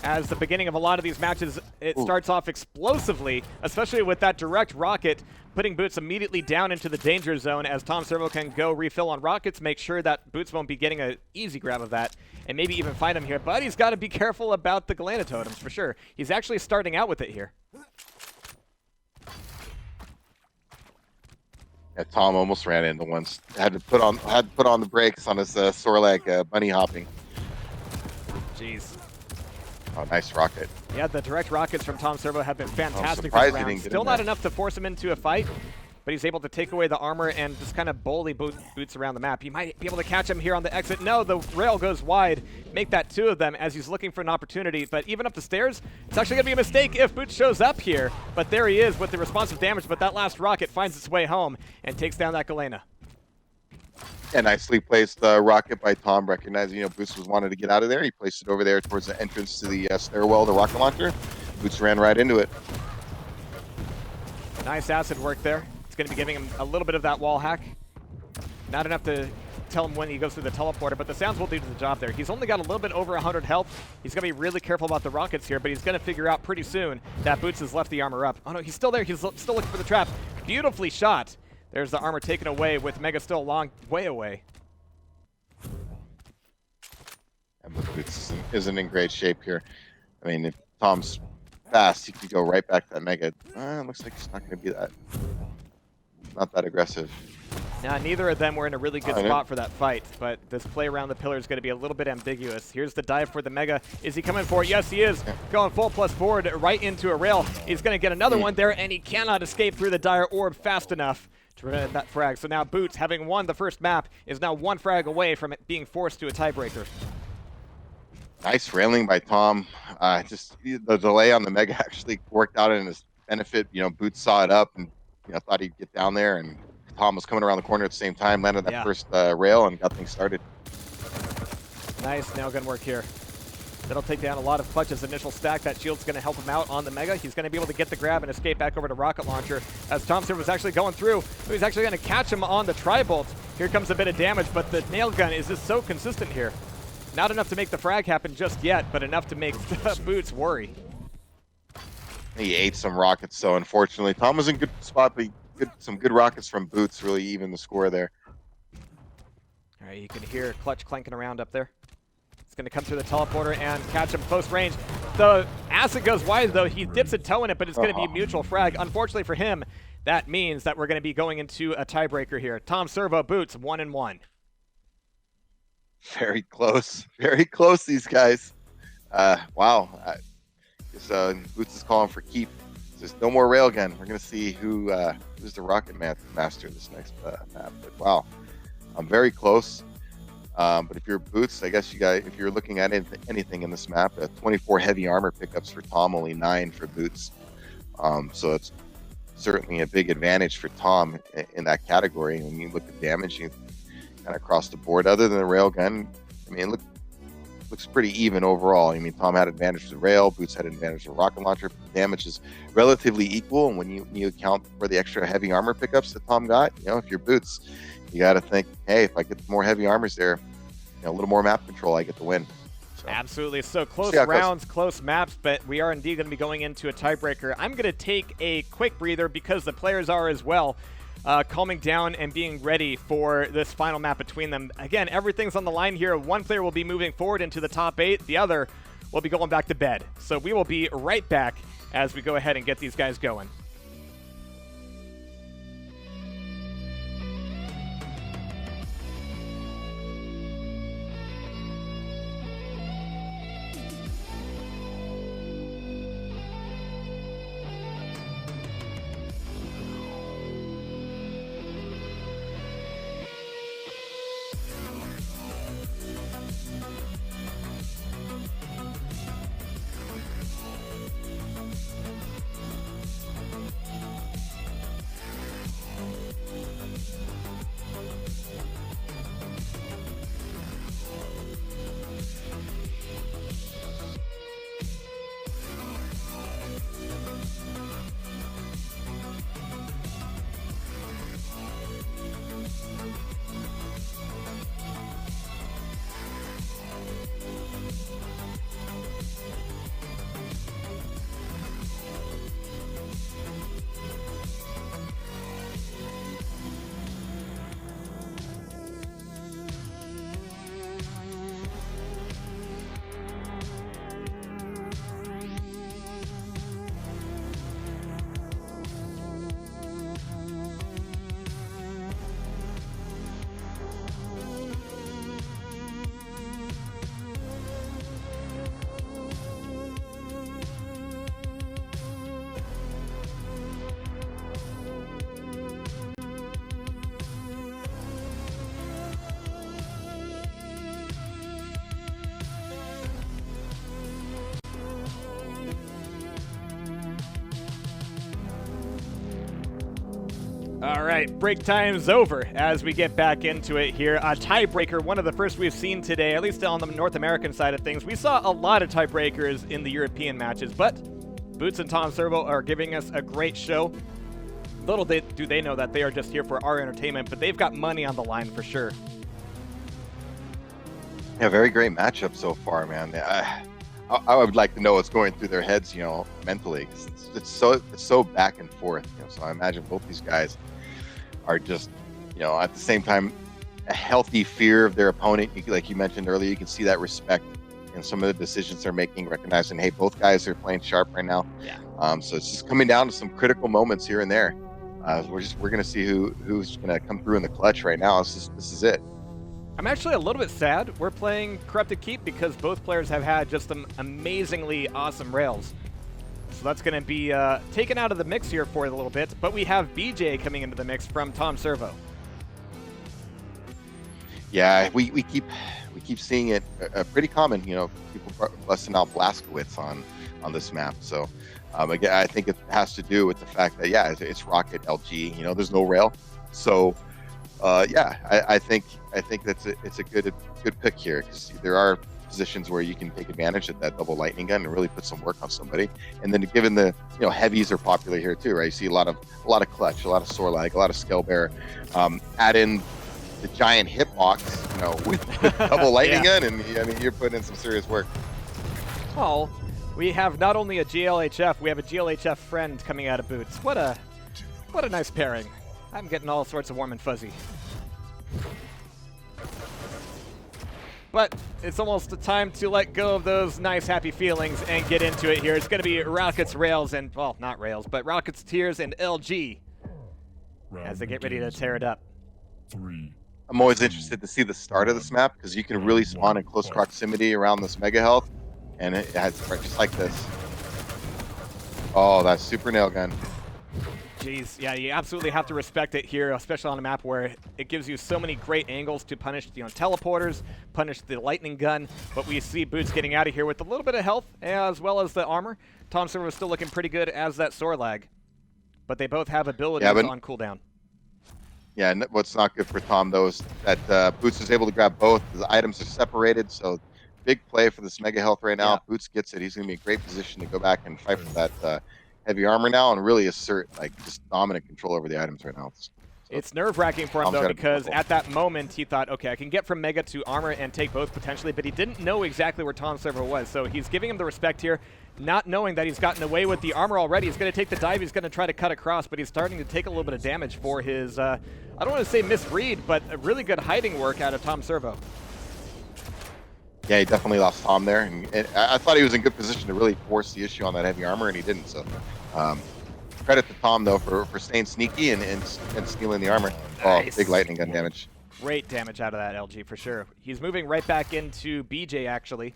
as the beginning of a lot of these matches, it starts off explosively, especially with that direct rocket, putting Boots immediately down into the danger zone as tomservo can go refill on rockets, make sure that Boots won't be getting an easy grab of that, and maybe even find him here. But he's got to be careful about the Galena totems for sure. He's actually starting out with it here. Yeah, Tom almost ran into one. Had to put on the brakes on his sore leg, bunny hopping. Jeez. Oh, nice rocket. Yeah, the direct rockets from tomservo have been fantastic this surprised he round. didn't get Still in not there. enough to force him into a fight, but he's able to take away the armor and just kind of bully Boots around the map. He might be able to catch him here on the exit. No, the rail goes wide. Make that two of them as he's looking for an opportunity. But even up the stairs, it's actually going to be a mistake if Boots shows up here. But there he is with the responsive damage, but that last rocket finds its way home and takes down that Galena. Yeah, nicely placed rocket by Tom, recognizing Boots was wanted to get out of there. He placed it over there towards the entrance to the stairwell, the rocket launcher. Boots ran right into it. Nice acid work there. It's going to be giving him a little bit of that wall hack. Not enough to tell him when he goes through the teleporter, but the sounds will do the job there. He's only got a little bit over 100 health. He's going to be really careful about the rockets here, but he's going to figure out pretty soon that Boots has left the armor up. Oh no, he's still there. He's still looking for the trap. Beautifully shot. There's the armor taken away with Mega still a long way away. And Boots isn't in great shape here. I mean, if Tom's fast, he could go right back to that Mega. Looks like it's not going to be that. Not that aggressive. Now, neither of them were in a really good Oh, yeah. spot for that fight, but this play around the pillar is going to be a little bit ambiguous. Here's the dive for the Mega. Is he coming for it? Yes, he is. Going full plus forward right into a rail. He's going to get another one there, and he cannot escape through the dire orb fast enough to prevent that frag. So now Boots, having won the first map, is now one frag away from it being forced to a tiebreaker. Nice railing by Tom. Just the delay on the Mega actually worked out in his benefit. Boots saw it up and thought he'd get down there, and Tom was coming around the corner at the same time, landed that first rail, and got things started. Nice nail gun work here. That'll take down a lot of Clutch's initial stack. That shield's going to help him out on the Mega. He's going to be able to get the grab and escape back over to Rocket Launcher as tomservo was actually going through. He's actually going to catch him on the Tri-Bolt. Here comes a bit of damage, but the nail gun is just so consistent here. Not enough to make the frag happen just yet, but enough to make Boots worry. He ate some rockets, so unfortunately, Tom was in good spot, but some good rockets from Boots really even the score there. All right, you can hear Clutch clanking around up there. It's going to come through the teleporter and catch him close range. The acid goes wide, though. He dips a toe in it, but it's going to be a mutual frag. Unfortunately for him, that means that we're going to be going into a tiebreaker here. tomservo, Boots, 1-1. Very close. Very close, these guys. Wow. Boots is calling for keep. There's no more railgun. We're going to see who's the rocket master this next map. But wow, I'm very close. But if you're Boots, I guess if you're looking at anything in this map, 24 heavy armor pickups for Tom, only 9 for Boots. So it's certainly a big advantage for Tom in that category. When you look at damage, you kind of across the board, other than the railgun, I mean, looks pretty even overall. I mean, Tom had advantage to the rail, Boots had advantage to the rocket launcher. Damage is relatively equal, and when you account for the extra heavy armor pickups that Tom got, if you're Boots, you got to think, hey, if I get more heavy armors there, a little more map control, I get the win. So. Absolutely. So close rounds, close maps, but we are indeed going to be going into a tiebreaker. I'm going to take a quick breather because the players are as well. Calming down and being ready for this final map between them. Again, everything's on the line here. One player will be moving forward into the top 8. The other will be going back to bed. So we will be right back as we go ahead and get these guys going. All right, break time's over as we get back into it here. A tiebreaker, one of the first we've seen today, at least on the North American side of things. We saw a lot of tiebreakers in the European matches, but Boots and tomservo are giving us a great show. Little do they know that they are just here for our entertainment, but they've got money on the line for sure. Yeah, very great matchup so far, man. I would like to know what's going through their heads, mentally. It's so back and forth. So I imagine both these guys are just, at the same time, a healthy fear of their opponent. Like you mentioned earlier, you can see that respect in some of the decisions they're making, recognizing, hey, both guys are playing sharp right now. Yeah. So it's just coming down to some critical moments here and there. We're gonna see who's gonna come through in the clutch right now. This is it. I'm actually a little bit sad we're playing Corrupted Keep because both players have had just some amazingly awesome rails. So that's going to be taken out of the mix here for a little bit, but we have BJ coming into the mix from tomservo. Yeah, we keep seeing it pretty common. People busting out Blazkowicz on this map. So again, I think it has to do with the fact that it's Rocket LG. There's no rail, so I think it's a good pick here because there are positions where you can take advantage of that double lightning gun and really put some work on somebody. And then given the heavies are popular here too, right? You see a lot of clutch, a lot of Sorlag, a lot of scale bearer. Add in the giant hitbox, with double lightning gun, and you're putting in some serious work. Oh, we have not only a GLHF, we have a GLHF friend coming out of Boots. What a nice pairing. I'm getting all sorts of warm and fuzzy. But it's almost the time to let go of those nice, happy feelings and get into it here. It's going to be Rockets, Rails, and, well, not Rails, but Rockets, Tears, and LG as they get ready to tear it up. 3. I'm always interested to see the start of this map because you can really spawn in close proximity around this mega health, and it has just like this. Oh, that super nail gun. Jeez, yeah, you absolutely have to respect it here, especially on a map where it gives you so many great angles to punish, teleporters, punish the lightning gun. But we see Boots getting out of here with a little bit of health as well as the armor. tomservo is still looking pretty good as that Sorlag, but they both have abilities on cooldown. Yeah, and what's not good for Tom though is that Boots is able to grab both. The items are separated, so big play for this mega health right now. Yeah. If Boots gets it, he's going to be in a great position to go back and fight for that heavy armor now and really assert like just dominant control over the items right now. So it's nerve-wracking for him, Tom's though, gotta be because careful. at that moment he thought, okay, I can get from Mega to Armor and take both potentially, but he didn't know exactly where tomservo was. So he's giving him the respect here, not knowing that he's gotten away with the armor already. He's going to take the dive, he's going to try to cut across, but he's starting to take a little bit of damage for his, I don't want to say misread, but a really good hiding work out of tomservo. Yeah, he definitely lost Tom there, and I thought he was in good position to really force the issue on that heavy armor, and he didn't. So credit to Tom though for staying sneaky and stealing the armor. Nice. Oh, big lightning gun damage. Great damage out of that LG for sure. He's moving right back into BJ actually.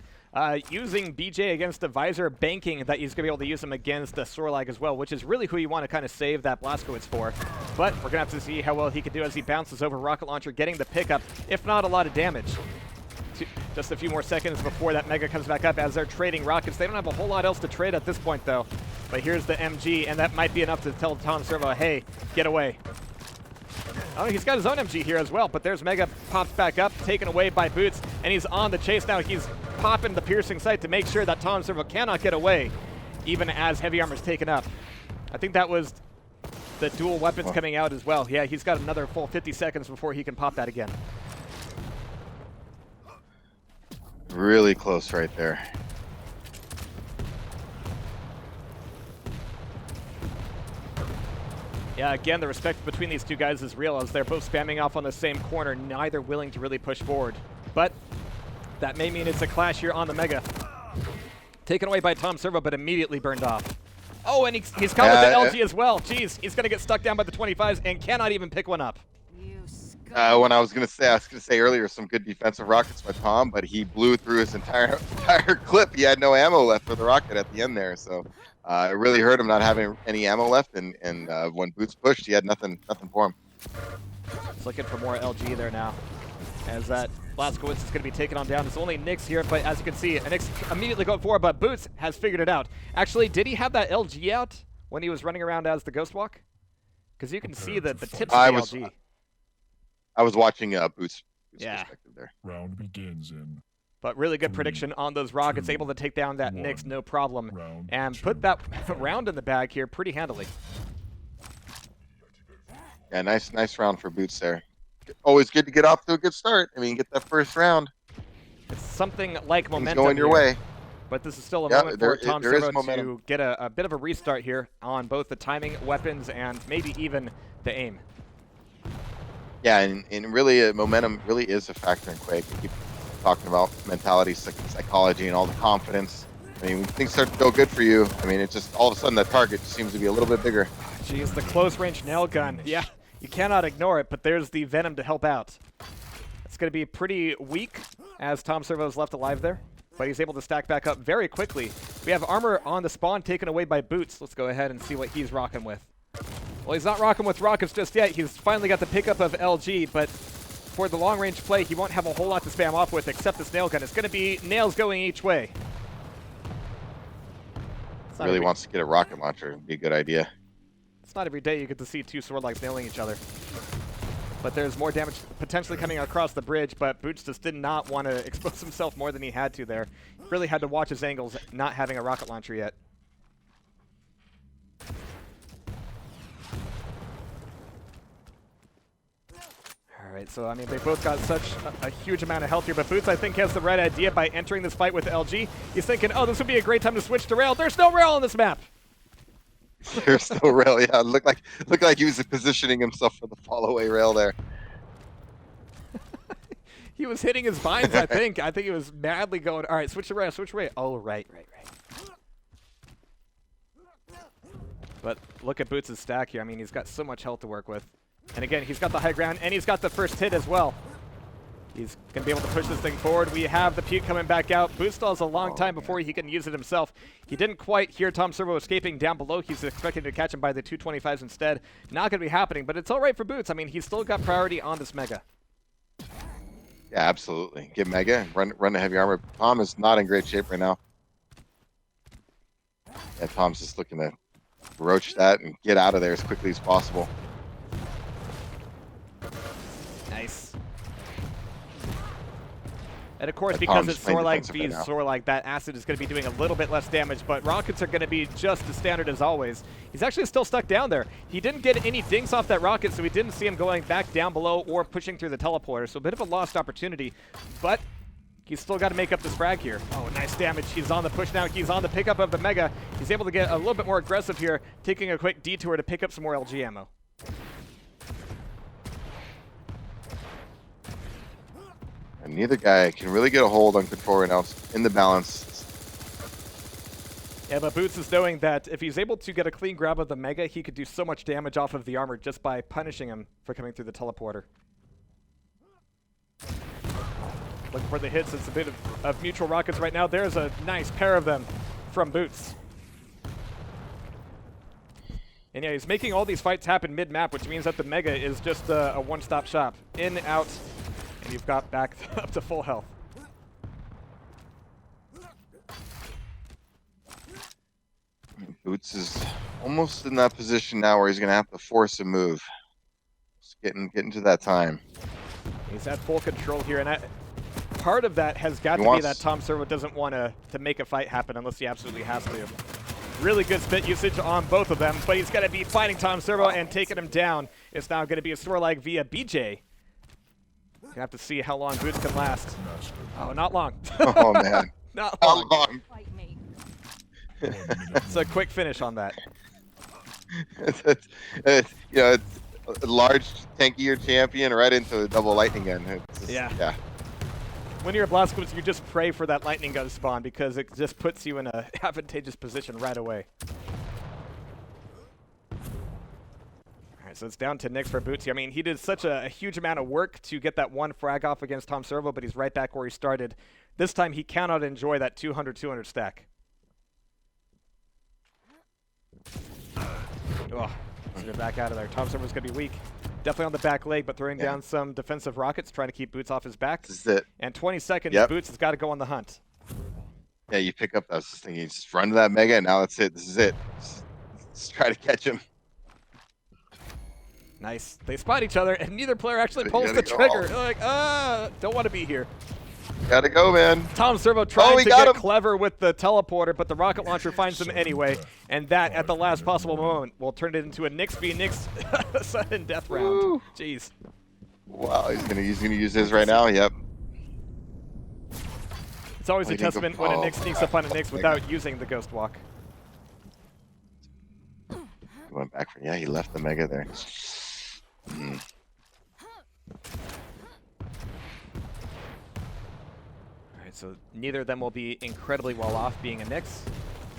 Using BJ against the Visor, banking that he's going to be able to use him against the Sorlag as well, which is really who you want to kind of save that Blazkowicz for. But we're going to have to see how well he can do as he bounces over Rocket Launcher, getting the pickup, if not a lot of damage. Just a few more seconds before that Mega comes back up as they're trading rockets. They don't have a whole lot else to trade at this point, though. But here's the MG, and that might be enough to tell tomservo, hey, get away. Oh, he's got his own MG here as well, but there's Mega, pops back up, taken away by Boots, and he's on the chase now. He's popping the piercing sight to make sure that tomservo cannot get away, even as heavy armor's taken up. I think that was the dual weapons coming out as well. Yeah, he's got another full 50 seconds before he can pop that again. Really close right there. Yeah, again, the respect between these two guys is real as they're both spamming off on the same corner, neither willing to really push forward. But that may mean it's a clash here on the Mega. Taken away by tomservo, but immediately burned off. Oh, and he's caught with the LG as well. Jeez, he's going to get stuck down by the 25s and cannot even pick one up. When I was gonna say earlier, some good defensive rockets by Tom, but he blew through his entire clip. He had no ammo left for the rocket at the end there, so it really hurt him not having any ammo left. And when Boots pushed, he had nothing for him. He's looking for more LG there now, as that Blazkowicz is going to be taken on down. It's only Nyx here, but as you can see, Nyx immediately going forward, but Boots has figured it out. Actually, did he have that LG out when he was running around as the Ghost Walk? Because you can see the tips of the LG. I was watching Boots' yeah. perspective there. Round begins in. But really good prediction on those rockets, able to take down that Nyx, no problem, and put that round in the bag here pretty handily. Yeah, nice round for Boots there. Always good to get off to a good start. I mean, get that first round. It's something like momentum. Things going your way. But this is still a moment for tomservo to to get a bit of a restart here on both the timing, weapons, and maybe even the aim. Yeah, and really, momentum really is a factor in Quake. We keep talking about mentality, psychology, and all the confidence. I mean, when things start to go good for you, I mean, it just all of a sudden that target just seems to be a little bit bigger. Geez, the close-range nail gun. Yeah, you cannot ignore it, but there's the Venom to help out. It's going to be pretty weak as tomservo is left alive there, but he's able to stack back up very quickly. We have armor on the spawn taken away by Boots. Let's go ahead and see what he's rocking with. Well, he's not rocking with rockets just yet. He's finally got the pickup of LG, but for the long-range play, he won't have a whole lot to spam off with except this nail gun. It's going to be nails going each way. Really wants to get a rocket launcher. It'd be a good idea. It's not every day you get to see two swordlights nailing each other. But there's more damage potentially coming across the bridge, but Boots just did not want to expose himself more than he had to there. Really had to watch his angles, not having a rocket launcher yet. Alright, so I mean, they both got such a huge amount of health here, but Boots, I think, has the right idea by entering this fight with LG. He's thinking, oh, this would be a great time to switch to rail. There's no rail on this map! There's no rail, yeah. Looked like he was positioning himself for the fall-away rail there. He was hitting his vines, I think. I think he was madly going, all right, switch to rail, switch to rail. Oh, right. But look at Boots' stack here. I mean, he's got so much health to work with. And again, he's got the high ground, and he's got the first hit as well. He's going to be able to push this thing forward. We have the puke coming back out. Boots still has a long time before he can use it himself. He didn't quite hear tomservo escaping down below. He's expecting to catch him by the 225s instead. Not going to be happening, but it's all right for Boots. I mean, he's still got priority on this Mega. Yeah, absolutely. Get Mega, run the heavy armor. Tom is not in great shape right now. Yeah, Tom's just looking to roach that and get out of there as quickly as possible. Nice. And of course, Yeah, because Tom's it's playing Sorlag defensive v right now. Sorlag, that acid is going to be doing a little bit less damage, but rockets are going to be just as standard as always. He's actually still stuck down there. He didn't get any dinks off that rocket, so we didn't see him going back down below or pushing through the teleporter, so a bit of a lost opportunity, but he's still got to make up this frag here. Oh, nice damage. He's on the push now. He's on the pickup of the Mega. He's able to get a little bit more aggressive here, taking a quick detour to pick up some more LG ammo. And neither guy can really get a hold on control right now. It's in the balance. Yeah, but Boots is knowing that if he's able to get a clean grab of the Mega, he could do so much damage off of the armor just by punishing him for coming through the teleporter. Looking for the hits. It's a bit of mutual rockets right now. There's a nice pair of them from Boots. And yeah, he's making all these fights happen mid-map, which means that the Mega is just a one-stop shop. In, out, and you've got back up to full health. Boots is almost in that position now where he's going to have to force a move. Just getting to that time. He's at full control here, and part of that has got to be that tomservo doesn't want to make a fight happen unless he absolutely has to. Really good spit usage on both of them, but he's going to be fighting tomservo and taking him down. It's now going to be a Sorlag via BJ. Gonna have to see how long Boots can last. Oh, not long. Oh, man. Not How long. long? It's a quick finish on that. It's a large, tankier champion right into a double lightning gun. It's just, Yeah. When you're a Blazkowicz, you just pray for that lightning gun spawn because it just puts you in a advantageous position right away. Alright, so it's down to Nyx for Boots here. I mean, he did such a huge amount of work to get that one frag off against tomservo, but he's right back where he started. This time, he cannot enjoy that 200-200 stack. Oh, let's get back out of there. tomservo's going to be weak. Definitely on the back leg, but throwing down some defensive rockets, trying to keep Boots off his back. This is it. And 20 seconds, Yep. Boots has got to go on the hunt. Yeah, you pick up, I was just thinking, you just run to that Mega, and now that's it. This is it. Just try to catch him. Nice. They spot each other, and neither player actually You pulls gotta the go. trigger. They're like, don't want to be here. Gotta go, man. tomservo trying he to got get him. clever with the teleporter, but the rocket launcher finds him anyway. And that, at the last possible moment, will turn it into a Nyx v Nyx sudden death round. Woo. Jeez. Wow, he's gonna use his right now. Yep. It's always a he didn't go- testament when a Nyx sneaks up on a Nyx Mega. without using the Ghost Walk. He went back for, he left the Mega there. Alright, so neither of them will be incredibly well off being a Nyx.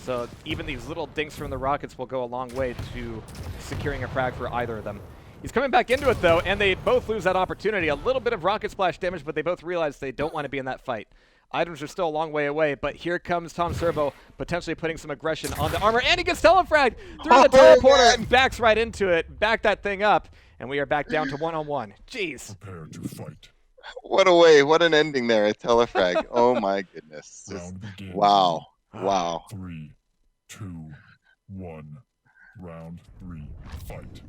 So even these little dinks from the rockets will go a long way to securing a frag for either of them. He's coming back into it though, and they both lose that opportunity. A little bit of rocket splash damage, but they both realize they don't want to be in that fight. Items are still a long way away, but here comes tomservo potentially putting some aggression on the armor, and he gets telefragged through the teleporter, man. backs right into it, back that thing up, and we are back down to one-on-one. Jeez. Prepare to fight. What a way! What an ending there at Telefrag. Oh my goodness! Just, Round begins. wow! Wow! 3, 2, 1. Round 3. Fight.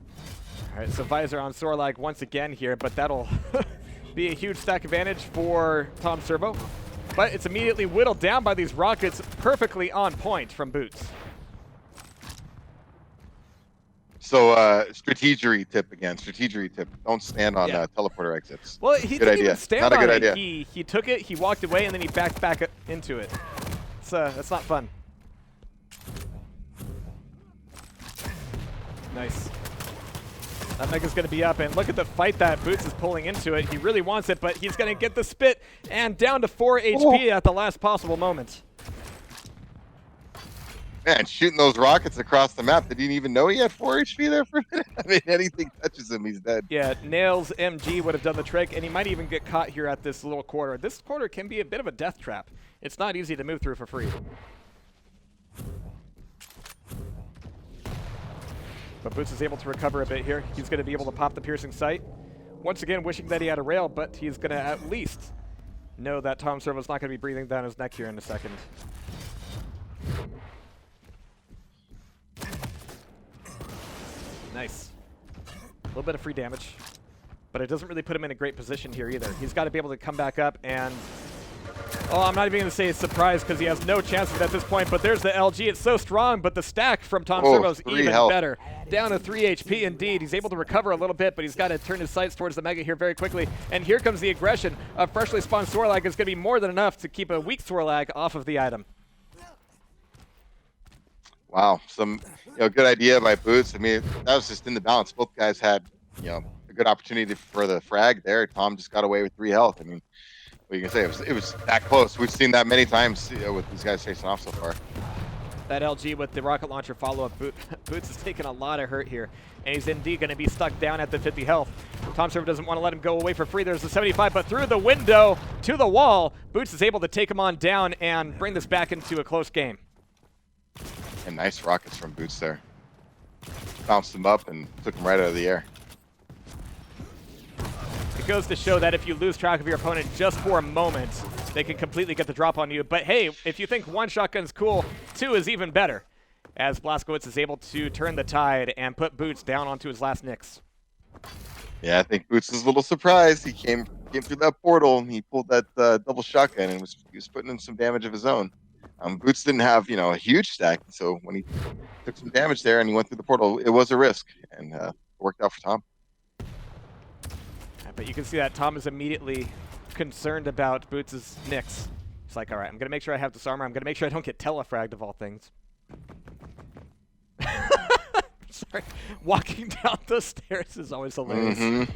All right, so Visor on Sorlag once again here, but that'll be a huge stack advantage for tomservo. But it's immediately whittled down by these rockets perfectly on point from Boots. So, strategery tip again. Strategery tip. Don't stand on teleporter exits. Well, he Good didn't idea. even stand Not a on good it. idea. He took it, he walked away, and then he backed back into it. That's not fun. Nice. That Mega's going to be up, and look at the fight that Boots is pulling into it. He really wants it, but he's going to get the spit, and down to 4 HP at the last possible moment. Man, shooting those rockets across the map. Did he even know he had 4 HP there for a minute? I mean, anything touches him, he's dead. Yeah, Nails MG would have done the trick, and he might even get caught here at this little corner. This corner can be a bit of a death trap. It's not easy to move through for free. But Boots is able to recover a bit here. He's going to be able to pop the piercing sight. Once again, wishing that he had a rail, but he's going to at least know that tomservo's not going to be breathing down his neck here in a second. Nice. A little bit of free damage, but it doesn't really put him in a great position here either. He's got to be able to come back up and... Oh, I'm not even going to say surprise because he has no chance of it at this point, but there's the LG. It's so strong, but the stack from tomservo's even better. Down to 3 HP indeed. He's able to recover a little bit, but he's got to turn his sights towards the Mega here very quickly. And here comes the aggression. A freshly spawned Swarlag is going to be more than enough to keep a weak Swarlag off of the item. Wow, some good idea by Boots. I mean, that was just in the balance. Both guys had a good opportunity for the frag there. Tom just got away with 3 health. I mean, what you can say? It was that close. We've seen that many times with these guys facing off so far. That LG with the rocket launcher follow-up. Boots is taking a lot of hurt here, and he's indeed going to be stuck down at the 50 health. tomservo doesn't want to let him go away for free. There's the 75, but through the window to the wall, Boots is able to take him on down and bring this back into a close game. And nice rockets from Boots there. Bounced him up and took him right out of the air. It goes to show that if you lose track of your opponent just for a moment, they can completely get the drop on you. But hey, if you think 1 shotgun's cool, 2 is even better. As Blazkowicz is able to turn the tide and put Boots down onto his last nicks. Yeah, I think Boots was a little surprised. He came through that portal and he pulled that double shotgun and he was putting in some damage of his own. Boots didn't have a huge stack, so when he took some damage there and he went through the portal, it was a risk, and it worked out for Tom. But you can see that Tom is immediately concerned about Boots' nicks. It's like, all right, I'm going to make sure I have this armor. I'm going to make sure I don't get telefragged of all things. Sorry. Walking down the stairs is always hilarious.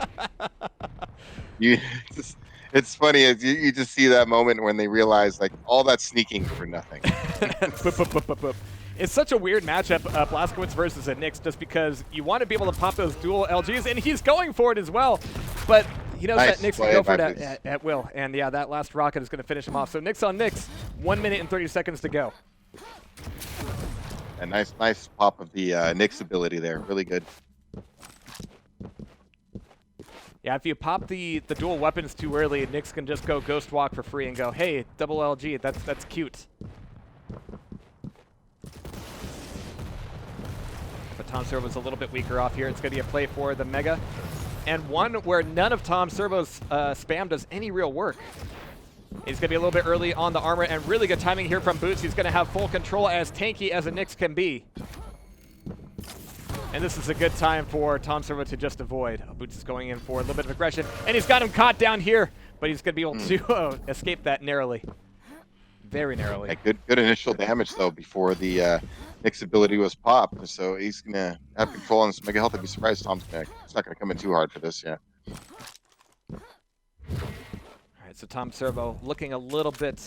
It's funny as you just see that moment when they realize like all that sneaking for nothing. Boop, boop, boop, boop, boop. It's such a weird matchup, Blazkowicz versus a Nyx, just because you want to be able to pop those dual LGs, and he's going for it as well. But he knows that Nyx can go for it at will. And yeah, that last rocket is going to finish him off. So Nyx on Nyx, 1 minute and 30 seconds to go. A nice pop of the Nyx ability there. Really good. Yeah, if you pop the dual weapons too early, Nyx can just go Ghost Walk for free and go, hey, double LG, that's cute. But tomservo's a little bit weaker off here. It's going to be a play for the Mega. And one where none of tomservo's spam does any real work. He's going to be a little bit early on the armor, and really good timing here from Boots. He's going to have full control, as tanky as a Nyx can be. And this is a good time for tomservo to just avoid. Boots is going in for a little bit of aggression, and he's got him caught down here, but he's going to be able to escape that narrowly. Very narrowly. Yeah, good initial damage, though, before the Nyx ability was popped. So he's going to have control on this Mega Health. I'd be surprised Tom's it's not going to come in too hard for this, yeah. All right, so tomservo looking a little bit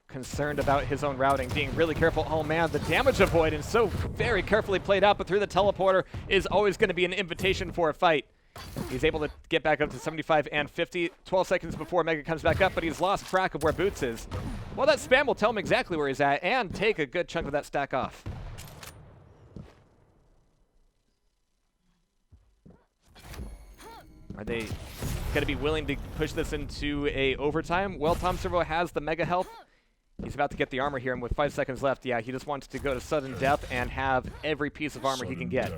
concerned about his own routing, being really careful. Oh man, the damage avoidance so very carefully played out, but through the teleporter is always going to be an invitation for a fight. He's able to get back up to 75 and 50, 12 seconds before Mega comes back up, but he's lost track of where Boots is. Well, that spam will tell him exactly where he's at and take a good chunk of that stack off. Are they going to be willing to push this into a overtime? Well, tomservo has the Mega health. He's about to get the armor here, and with 5 seconds left, yeah, he just wants to go to sudden death and have every piece of armor he can get.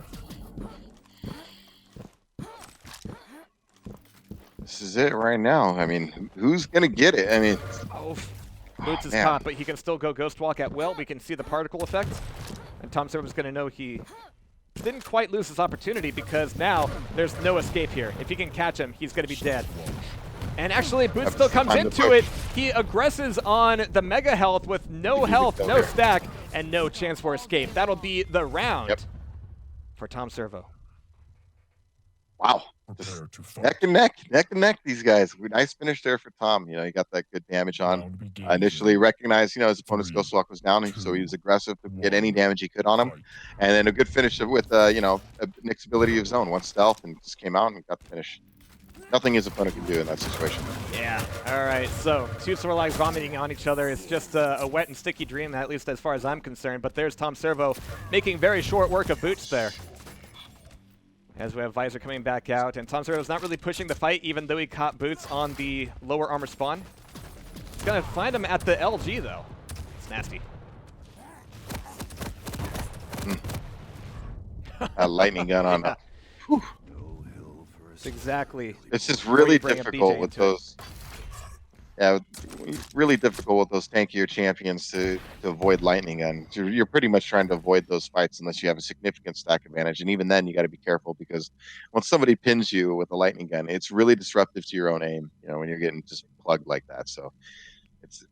This is it right now. I mean, who's going to get it? I mean... Oh, Boots is caught, but he can still go Ghost Walk at will. We can see the particle effect, and tomservo's going to know he didn't quite lose his opportunity, because now there's no escape here. If he can catch him, he's going to be dead. And actually, Boots still comes into it. He aggresses on the Mega health with no health, no stack, and no chance for escape. That'll be the round for tomservo. Wow. Prepare to fight. neck and neck. These guys. Nice finish there for Tom. You know, he got that good damage on. Round begins Initially in recognized, you know, his opponent's 3, Ghost Walk was down, so he was aggressive to get any 1, damage he could on him. fight. And then a good finish with, you know, Nick's ability of zone. One stealth and just came out and got the finish. Nothing his opponent can do in that situation. Yeah. All right. So two Snorlax vomiting on each other. It's just a wet and sticky dream, at least as far as I'm concerned. But there's tomservo making very short work of Boots there. As we have Visor coming back out, and tomservo's not really pushing the fight, even though he caught Boots on the lower armor spawn. He's gonna find him at the LG though. It's nasty. A lightning gun on. Yeah. It's exactly. It's just where really you bring a difficult BJ with into it. those. Yeah, really difficult with those tankier champions to avoid lightning gun. You're pretty much trying to avoid those fights unless you have a significant stack advantage, and even then you got to be careful because when somebody pins you with a lightning gun, it's really disruptive to your own aim. You know, when you're getting just plugged like that, so it's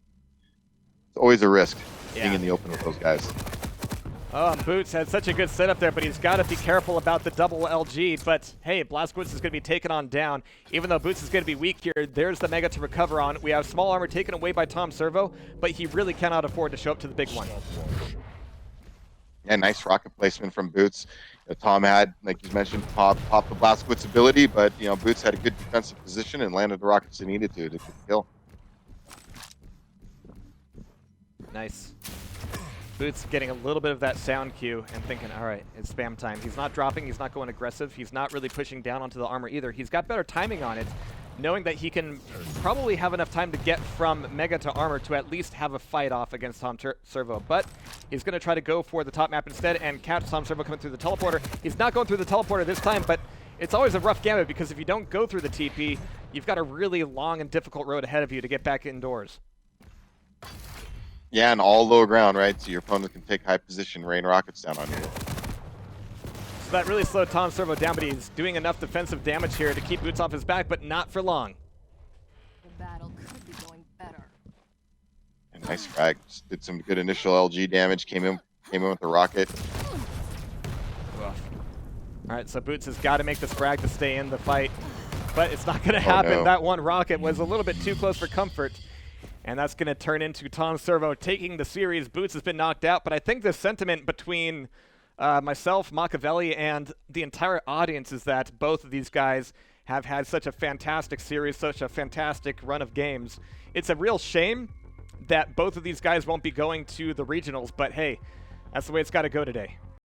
always a risk being in the open with those guys. Oh, and Boots had such a good setup there, but he's got to be careful about the double LG. But hey, Blazkowicz is going to be taken on down. Even though Boots is going to be weak here, there's the Mega to recover on. We have small armor taken away by tomservo, but he really cannot afford to show up to the big one. Yeah, nice rocket placement from Boots. You know, Tom had, like you mentioned, pop the Blazkowicz ability, but you know Boots had a good defensive position and landed the rockets he needed to get the kill. Nice. Boots getting a little bit of that sound cue and thinking, all right, it's spam time. He's not dropping, he's not going aggressive, he's not really pushing down onto the armor either. He's got better timing on it, knowing that he can probably have enough time to get from Mega to armor to at least have a fight off against tomservo. But he's going to try to go for the top map instead and catch tomservo coming through the teleporter. He's not going through the teleporter this time, but it's always a rough gambit because if you don't go through the TP, you've got a really long and difficult road ahead of you to get back indoors. Yeah, and all low ground, right? So your opponent can take high position, rain rockets down on you. So that really slowed tomservo down, but he's doing enough defensive damage here to keep Boots off his back, but not for long. The battle could be going better. And nice frag. Just did some good initial LG damage. Came in with the rocket. Rough. All right, so Boots has got to make this frag to stay in the fight, but it's not going to happen. No. That one rocket was a little bit too close for comfort. And that's going to turn into tomservo taking the series. Boots has been knocked out, but I think the sentiment between myself, Machiavelli, and the entire audience is that both of these guys have had such a fantastic series, such a fantastic run of games. It's a real shame that both of these guys won't be going to the regionals, but hey, that's the way it's got to go today.